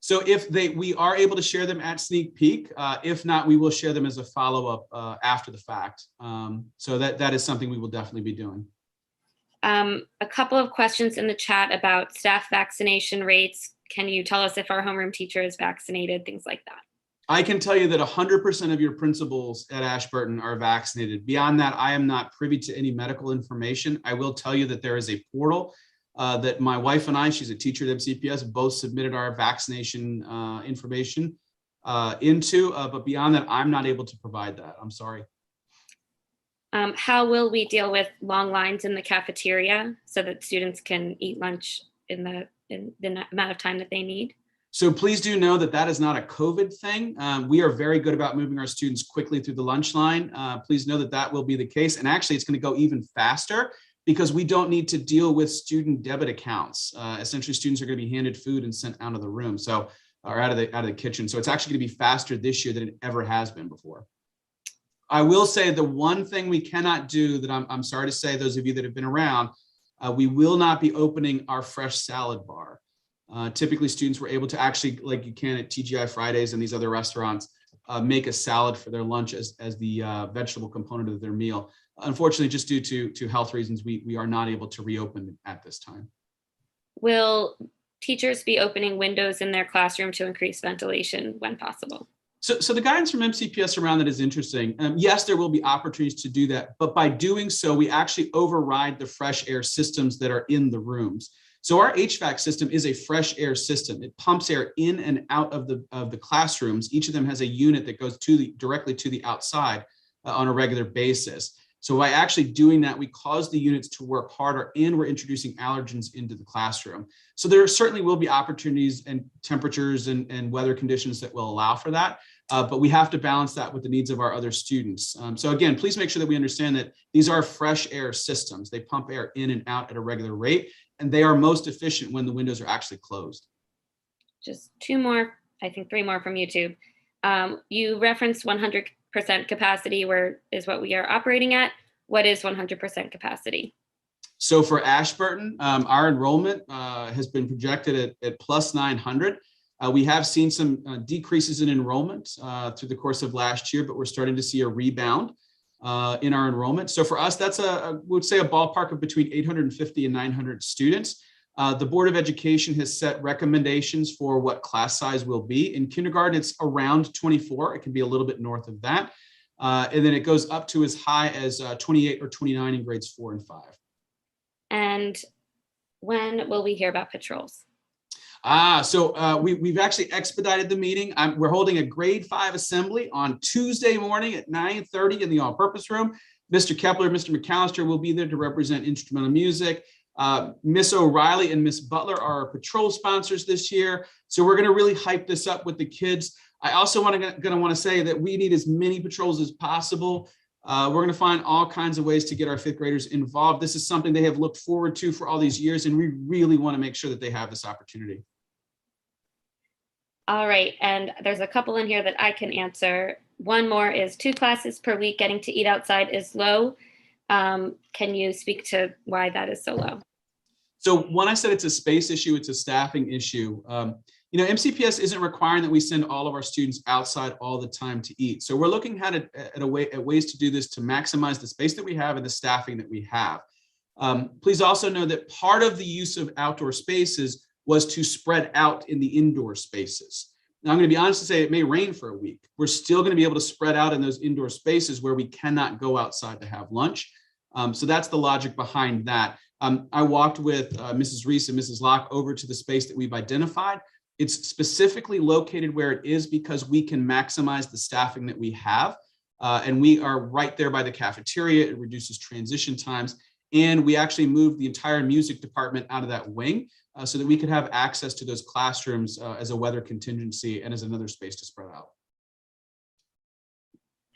So if we are able to share them at sneak peek, if not, we will share them as a follow-up after the fact. So that is something we will definitely be doing. A couple of questions in the chat about staff vaccination rates. Can you tell us if our homeroom teacher is vaccinated, things like that? I can tell you that 100% of your principals at Ashburton are vaccinated. Beyond that, I am not privy to any medical information. I will tell you that there is a portal that my wife and I, she's a teacher at MCPS, both submitted our vaccination information into, but beyond that, I'm not able to provide that. I'm sorry. How will we deal with long lines in the cafeteria so that students can eat lunch in the amount of time that they need? So please do know that that is not a COVID thing. We are very good about moving our students quickly through the lunch line. Please know that that will be the case. And actually, it's going to go even faster because we don't need to deal with student debit accounts. Essentially, students are going to be handed food and sent out of the room, or out of the kitchen. So it's actually going to be faster this year than it ever has been before. I will say the one thing we cannot do that I'm sorry to say, those of you that have been around, we will not be opening our fresh salad bar. Typically, students were able to actually, like you can at TGI Fridays and these other restaurants, make a salad for their lunch as the vegetable component of their meal. Unfortunately, just due to health reasons, we are not able to reopen at this time. Will teachers be opening windows in their classroom to increase ventilation when possible? So the guidance from MCPS around that is interesting. Yes, there will be opportunities to do that, but by doing so, we actually override the fresh air systems that are in the rooms. So our HVAC system is a fresh air system. It pumps air in and out of the classrooms. Each of them has a unit that goes directly to the outside on a regular basis. So by actually doing that, we cause the units to work harder, and we're introducing allergens into the classroom. So there certainly will be opportunities and temperatures and weather conditions that will allow for that. But we have to balance that with the needs of our other students. So again, please make sure that we understand that these are fresh air systems. They pump air in and out at a regular rate, and they are most efficient when the windows are actually closed. Just two more, I think 3 more from YouTube. You referenced 100% capacity is what we are operating at. What is 100% capacity? So for Ashburton, our enrollment has been projected at plus 900. We have seen some decreases in enrollment through the course of last year, but we're starting to see a rebound in our enrollment. So for us, that's would say a ballpark of between 850 and 900 students. The Board of Education has set recommendations for what class size will be. In kindergarten, it's around 24. It can be a little bit north of that. And then it goes up to as high as 28 or 29 in grades 4 and 5. And when will we hear about patrols? So we've actually expedited the meeting. We're holding a grade 5 assembly on Tuesday morning at 9:30 in the all-purpose room. Mr. Kepler, Mr. McAllister will be there to represent instrumental music. Miss O'Reilly and Miss Butler are our patrol sponsors this year. So we're going to really hype this up with the kids. I also want to say that we need as many patrols as possible. We're going to find all kinds of ways to get our 5th graders involved. This is something they have looked forward to for all these years, and we really want to make sure that they have this opportunity. All right, and there's a couple in here that I can answer. One more is 2 classes per week getting to eat outside is low. Can you speak to why that is so low? So when I said it's a space issue, it's a staffing issue. MCPS isn't requiring that we send all of our students outside all the time to eat. So we're looking at ways to do this to maximize the space that we have and the staffing that we have. Please also know that part of the use of outdoor spaces was to spread out in the indoor spaces. Now, I'm going to be honest to say it may rain for a week. We're still going to be able to spread out in those indoor spaces where we cannot go outside to have lunch. So that's the logic behind that. I walked with Mrs. Reese and Mrs. Locke over to the space that we've identified. It's specifically located where it is because we can maximize the staffing that we have. And we are right there by the cafeteria. It reduces transition times. And we actually moved the entire music department out of that wing so that we could have access to those classrooms as a weather contingency and as another space to spread out.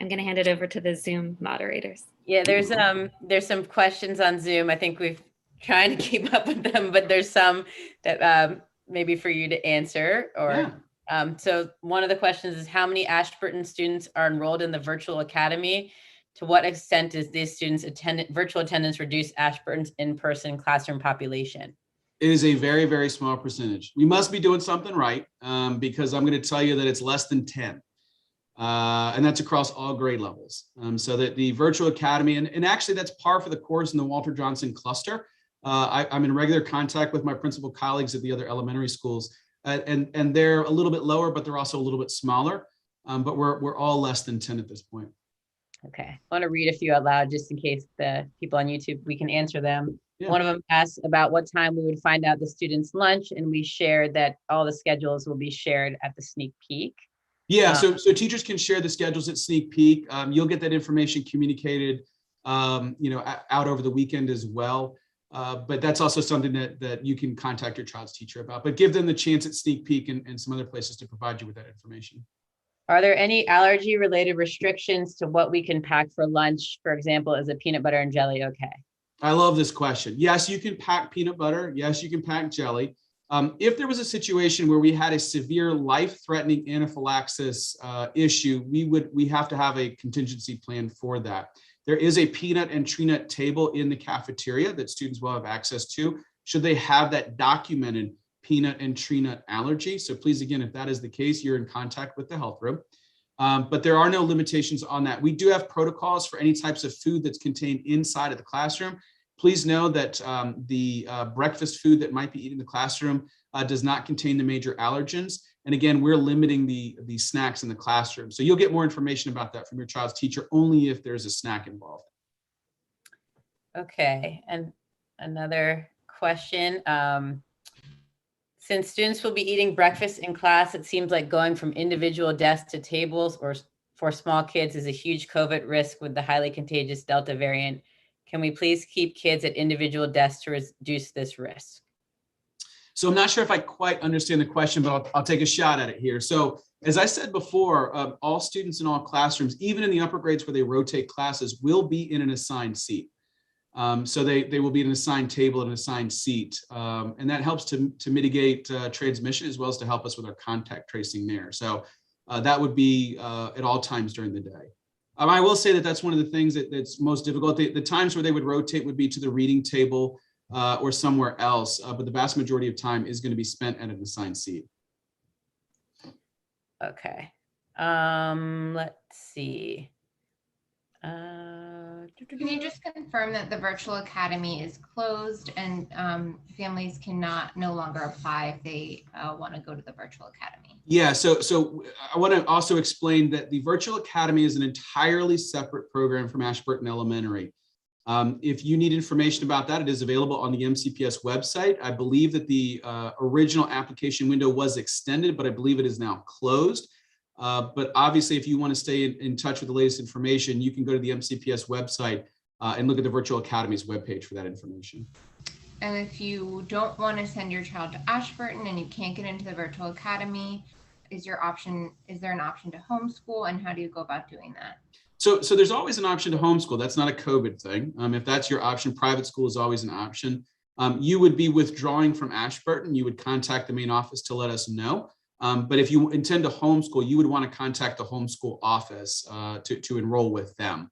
I'm going to hand it over to the Zoom moderators. Yeah, there's some questions on Zoom. I think we've trying to keep up with them, but there's some that maybe for you to answer. Or so one of the questions is, how many Ashburton students are enrolled in the virtual academy? To what extent does these students virtual attendance reduce Ashburton's in-person classroom population? It is a very, very small percentage. We must be doing something right because I'm going to tell you that it's less than 10. And that's across all grade levels. So that the virtual academy, and actually that's par for the course in the Walter Johnson cluster. I'm in regular contact with my principal colleagues at the other elementary schools, and they're a little bit lower, but they're also a little bit smaller. But we're all less than 10 at this point. Okay, I want to read a few out loud just in case the people on YouTube, we can answer them. Yeah. One of them asked about what time we would find out the students' lunch, and we shared that all the schedules will be shared at the sneak peek. Yeah, so teachers can share the schedules at sneak peek. You'll get that information communicated, out over the weekend as well. But that's also something that you can contact your child's teacher about. But give them the chance at sneak peek and some other places to provide you with that information. Are there any allergy-related restrictions to what we can pack for lunch? For example, is a peanut butter and jelly okay? I love this question. Yes, you can pack peanut butter. Yes, you can pack jelly. If there was a situation where we had a severe life-threatening anaphylaxis issue, we have to have a contingency plan for that. There is a peanut and tree nut table in the cafeteria that students will have access to should they have that documented peanut and tree nut allergy. So please, again, if that is the case, you're in contact with the health room. But there are no limitations on that. We do have protocols for any types of food that's contained inside of the classroom. Please know that the breakfast food that might be eaten in the classroom does not contain the major allergens. And again, we're limiting the snacks in the classroom. So you'll get more information about that from your child's teacher only if there's a snack involved. Okay, and another question. Since students will be eating breakfast in class, it seems like going from individual desks to tables or for small kids is a huge COVID risk with the highly contagious Delta variant. Can we please keep kids at individual desks to reduce this risk? So I'm not sure if I quite understand the question, but I'll take a shot at it here. So as I said before, all students in all classrooms, even in the upper grades where they rotate classes, will be in an assigned seat. So they will be in an assigned table and an assigned seat. And that helps to mitigate transmission as well as to help us with our contact tracing there. So that would be at all times during the day. I will say that that's one of the things that's most difficult. The times where they would rotate would be to the reading table or somewhere else, but the vast majority of time is going to be spent at an assigned seat. Okay, let's see. Can you just confirm that the virtual academy is closed and families no longer apply if they want to go to the virtual academy? Yeah, so I want to also explain that the virtual academy is an entirely separate program from Ashburton Elementary. If you need information about that, it is available on the MCPS website. I believe that the original application window was extended, but I believe it is now closed. But obviously, if you want to stay in touch with the latest information, you can go to the MCPS website and look at the Virtual Academy's webpage for that information. And if you don't want to send your child to Ashburton and you can't get into the Virtual Academy, is there an option to homeschool, and how do you go about doing that? So there's always an option to homeschool. That's not a COVID thing. If that's your option, private school is always an option. You would be withdrawing from Ashburton. You would contact the main office to let us know. But if you intend to homeschool, you would want to contact the homeschool office to enroll with them.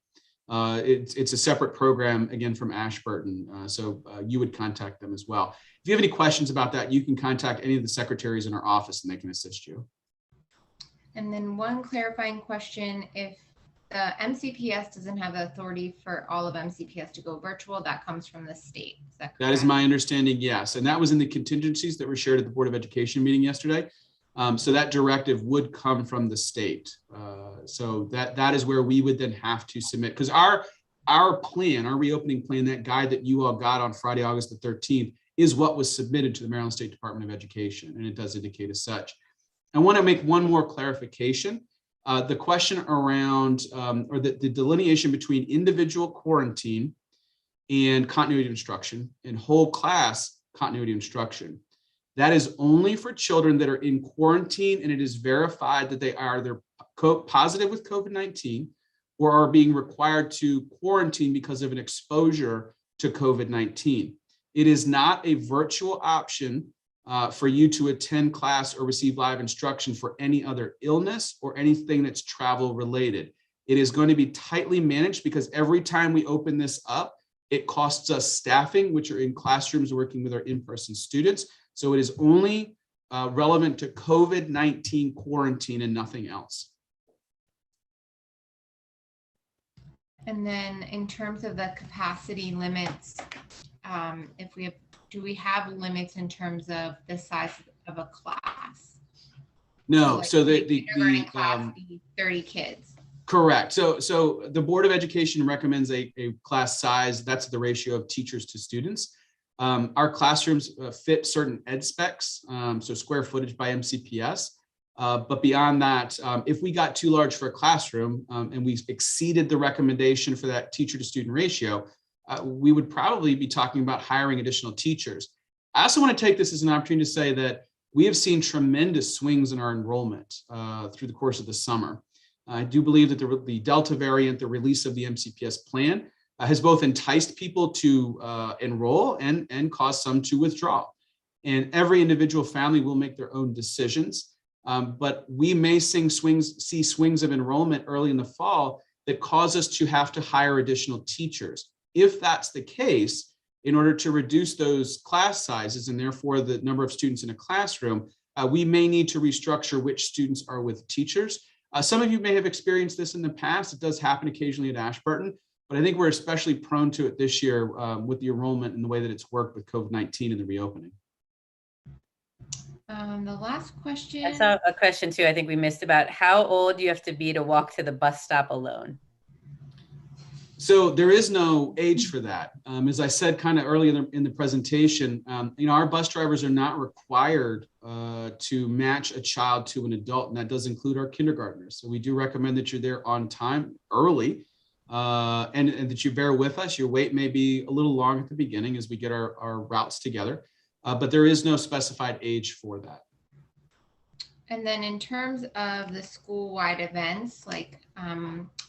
It's a separate program, again, from Ashburton. So you would contact them as well. If you have any questions about that, you can contact any of the secretaries in our office and they can assist you. And then one clarifying question, if the MCPS doesn't have the authority for all of MCPS to go virtual, that comes from the state. Is that correct? That is my understanding, yes. And that was in the contingencies that were shared at the Board of Education meeting yesterday. So that directive would come from the state. So that is where we would then have to submit, because our our plan, our reopening plan, that guide that you all got on Friday, August the 13th, is what was submitted to the Maryland State Department of Education, and it does indicate as such. I want to make one more clarification. The question around, or the delineation between individual quarantine and continuity of instruction and whole class continuity of instruction. That is only for children that are in quarantine and it is verified that they are either positive with COVID-19 or are being required to quarantine because of an exposure to COVID-19. It is not a virtual option for you to attend class or receive live instruction for any other illness or anything that's travel related. It is going to be tightly managed because every time we open this up, it costs us staffing, which are in classrooms working with our in-person students. So it is only relevant to COVID-19 quarantine and nothing else. And then in terms of the capacity limits, do we have limits in terms of the size of a class? No, so the kindergarten class be 30 kids. Correct. So the Board of Education recommends a class size. That's the ratio of teachers to students. Our classrooms fit certain ed specs, so square footage by MCPS. But beyond that, if we got too large for a classroom and we exceeded the recommendation for that teacher to student ratio, we would probably be talking about hiring additional teachers. I also want to take this as an opportunity to say that we have seen tremendous swings in our enrollment through the course of the summer. I do believe that the Delta variant, the release of the MCPS plan, has both enticed people to enroll and caused some to withdraw. And every individual family will make their own decisions. But we may see swings of enrollment early in the fall that cause us to have to hire additional teachers. If that's the case, in order to reduce those class sizes and therefore the number of students in a classroom, we may need to restructure which students are with teachers. Some of you may have experienced this in the past. It does happen occasionally at Ashburton, but I think we're especially prone to it this year with the enrollment and the way that it's worked with COVID-19 and the reopening. The last question. I saw a question too, I think we missed, about how old do you have to be to walk to the bus stop alone? So there is no age for that. As I said kind of earlier in the presentation, our bus drivers are not required to match a child to an adult, and that does include our kindergartners. So we do recommend that you're there on time early and that you bear with us. Your wait may be a little long at the beginning as we get our routes together, but there is no specified age for that. And then in terms of the school-wide events, like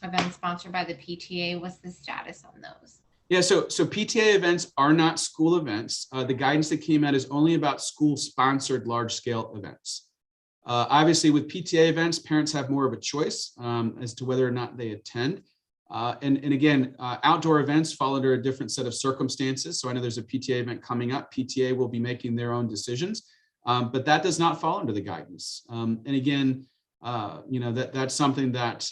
events sponsored by the PTA, what's the status on those? Yeah, so PTA events are not school events. The guidance that came out is only about school-sponsored large-scale events. Obviously, with PTA events, parents have more of a choice as to whether or not they attend. And again, outdoor events fall under a different set of circumstances. So I know there's a PTA event coming up. PTA will be making their own decisions. But that does not fall under the guidance. And again, that's something that,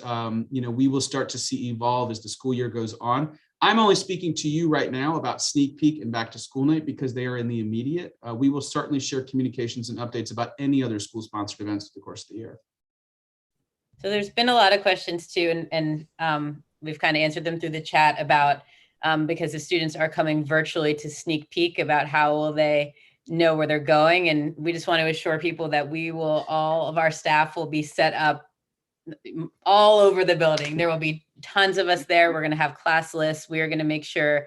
we will start to see evolve as the school year goes on. I'm only speaking to you right now about Sneak Peek and Back to School Night because they are in the immediate. We will certainly share communications and updates about any other school-sponsored events through the course of the year. So there's been a lot of questions too, and we've kind of answered them through the chat about, because the students are coming virtually to Sneak Peek, about how will they know where they're going. And we just want to assure people that all of our staff will be set up all over the building. There will be tons of us there. We're going to have class lists. We are going to make sure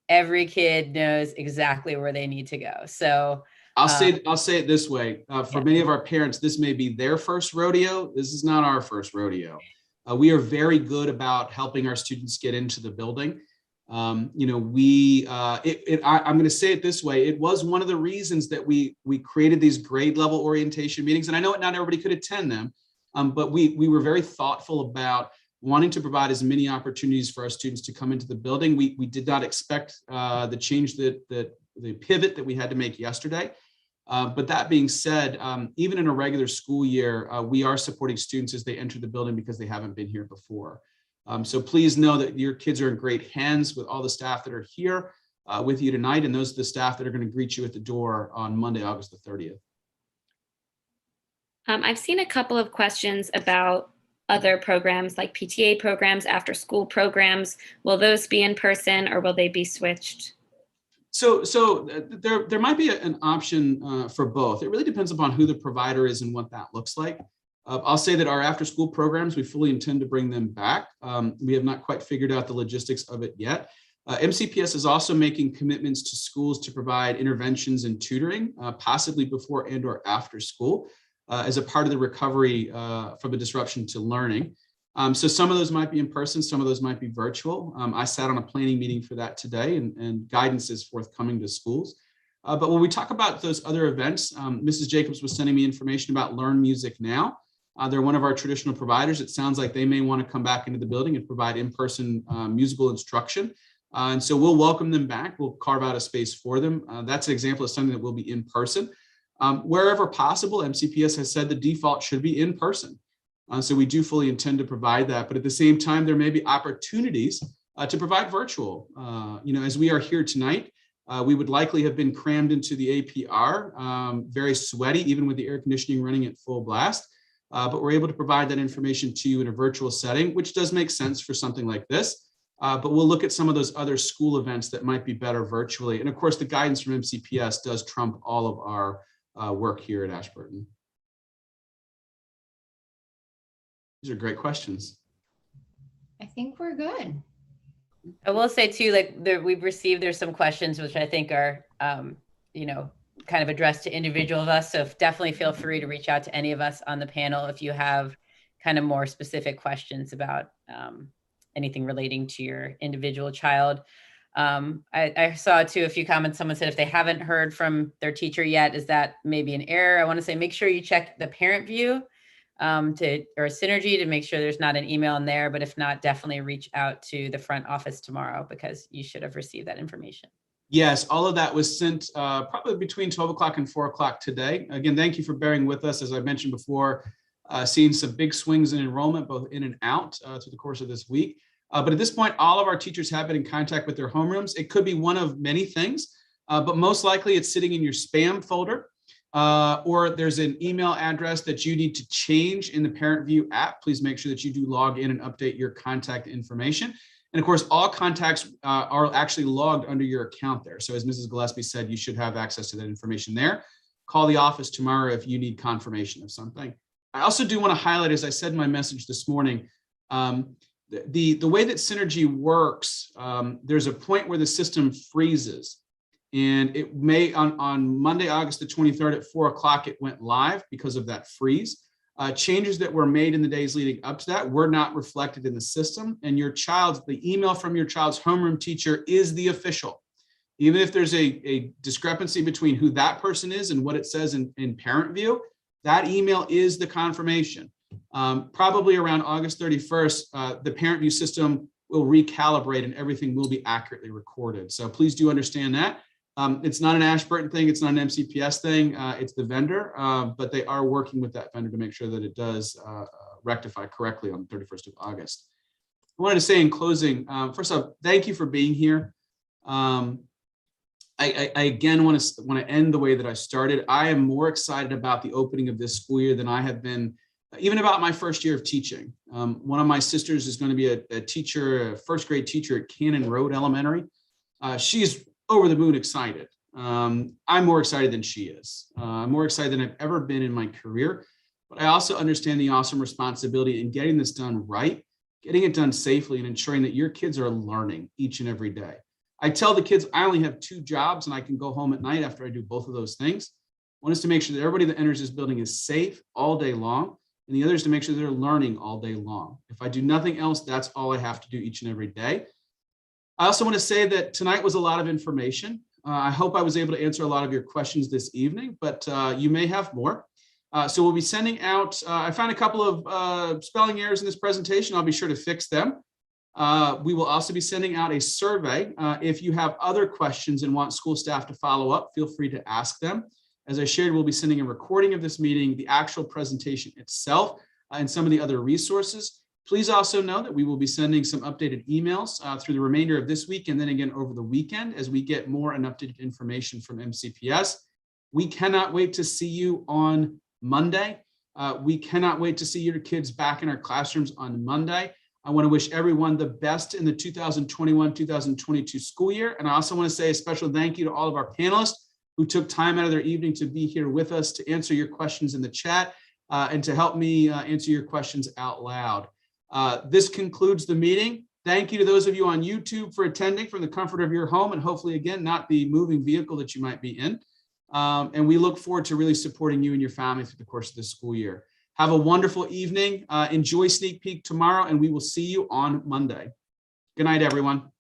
every kid knows exactly where they need to go. So I'll say it this way. For many of our parents, this may be their first rodeo. This is not our first rodeo. We are very good about helping our students get into the building. I'm going to say it this way. It was one of the reasons that we created these grade level orientation meetings. And I know not everybody could attend them, but we were very thoughtful about wanting to provide as many opportunities for our students to come into the building. We did not expect the change the pivot that we had to make yesterday. But that being said, even in a regular school year, we are supporting students as they enter the building because they haven't been here before. So please know that your kids are in great hands with all the staff that are here with you tonight, and those are the staff that are going to greet you at the door on Monday, August the 30th. I've seen a couple of questions about other programs like PTA programs, after school programs? Will those be in person or will they be switched? So there might be an option for both. It really depends upon who the provider is and what that looks like. I'll say that our after school programs, we fully intend to bring them back. We have not quite figured out the logistics of it yet. MCPS is also making commitments to schools to provide interventions and tutoring, possibly before and or after school, as a part of the recovery from a disruption to learning. So some of those might be in person, some of those might be virtual. I sat on a planning meeting for that today, and guidance is forthcoming to schools. But when we talk about those other events, Mrs. Jacobs was sending me information about Learn Music Now. They're one of our traditional providers. It sounds like they may want to come back into the building and provide in-person musical instruction. And so we'll welcome them back. We'll carve out a space for them. That's an example of something that will be in person. Wherever possible, MCPS has said the default should be in person. So we do fully intend to provide that. But at the same time, there may be opportunities to provide virtual. As we are here tonight, we would likely have been crammed into the APR, very sweaty, even with the air conditioning running at full blast. But we're able to provide that information to you in a virtual setting, which does make sense for something like this. But we'll look at some of those other school events that might be better virtually. And of course, the guidance from MCPS does trump all of our work here at Ashburton. These are great questions. I think we're good. I will say too, there's some questions which I think are, kind of addressed to individual of us. So definitely feel free to reach out to any of us on the panel if you have kind of more specific questions about anything relating to your individual child. I saw too a few comments. Someone said if they haven't heard from their teacher yet, is that maybe an error? I want to say make sure you check the parent view or Synergy to make sure there's not an email in there. But if not, definitely reach out to the front office tomorrow because you should have received that information. Yes, all of that was sent probably between 12 o'clock and 4 o'clock today. Again, thank you for bearing with us. As I mentioned before, seeing some big swings in enrollment, both in and out through the course of this week. But at this point, all of our teachers have been in contact with their homerooms. It could be one of many things, but most likely it's sitting in your spam folder, or there's an email address that you need to change in the Parent View app. Please make sure that you do log in and update your contact information. And of course, all contacts are actually logged under your account there. So as Mrs. Gillespie said, you should have access to that information there. Call the office tomorrow if you need confirmation of something. I also do want to highlight, as I said in my message this morning, the way that Synergy works, there's a point where the system freezes. And it may, on Monday, August the 23rd at 4 o'clock, it went live because of that freeze. Changes that were made in the days leading up to that were not reflected in the system. And the email from your child's homeroom teacher is the official. Even if there's a discrepancy between who that person is and what it says in Parent View, that email is the confirmation. Probably around August 31st, the Parent View system will recalibrate and everything will be accurately recorded. So please do understand that. It's not an Ashburton thing. It's not an MCPS thing. It's the vendor, but they are working with that vendor to make sure that it does rectify correctly on the 31st of August. I wanted to say in closing, first off, thank you for being here. I again want to end the way that I started. I am more excited about the opening of this school year than I have been even about my first year of teaching. One of my sisters is going to be a teacher, a first grade teacher at Cannon Road Elementary. She's over the moon excited. I'm more excited than she is. I'm more excited than I've ever been in my career, but I also understand the awesome responsibility in getting this done right, getting it done safely, and ensuring that your kids are learning each and every day. I tell the kids I only have 2 jobs and I can go home at night after I do both of those things. One is to make sure that everybody that enters this building is safe all day long, and the other is to make sure they're learning all day long. If I do nothing else, that's all I have to do each and every day. I also want to say that tonight was a lot of information. I hope I was able to answer a lot of your questions this evening, but you may have more. So we'll be sending out, I found a couple of spelling errors in this presentation. I'll be sure to fix them. We will also be sending out a survey. If you have other questions and want school staff to follow up, feel free to ask them. As I shared, we'll be sending a recording of this meeting, the actual presentation itself, and some of the other resources. Please also know that we will be sending some updated emails through the remainder of this week and then again over the weekend as we get more and updated information from MCPS. We cannot wait to see you on Monday. We cannot wait to see your kids back in our classrooms on Monday. I want to wish everyone the best in the 2021-2022 school year. And I also want to say a special thank you to all of our panelists who took time out of their evening to be here with us to answer your questions in the chat and to help me answer your questions out loud. This concludes the meeting. Thank you to those of you on YouTube for attending from the comfort of your home and hopefully, again, not the moving vehicle that you might be in. And we look forward to really supporting you and your family through the course of this school year. Have a wonderful evening. Enjoy Sneak Peek tomorrow, and we will see you on Monday. Good night, everyone.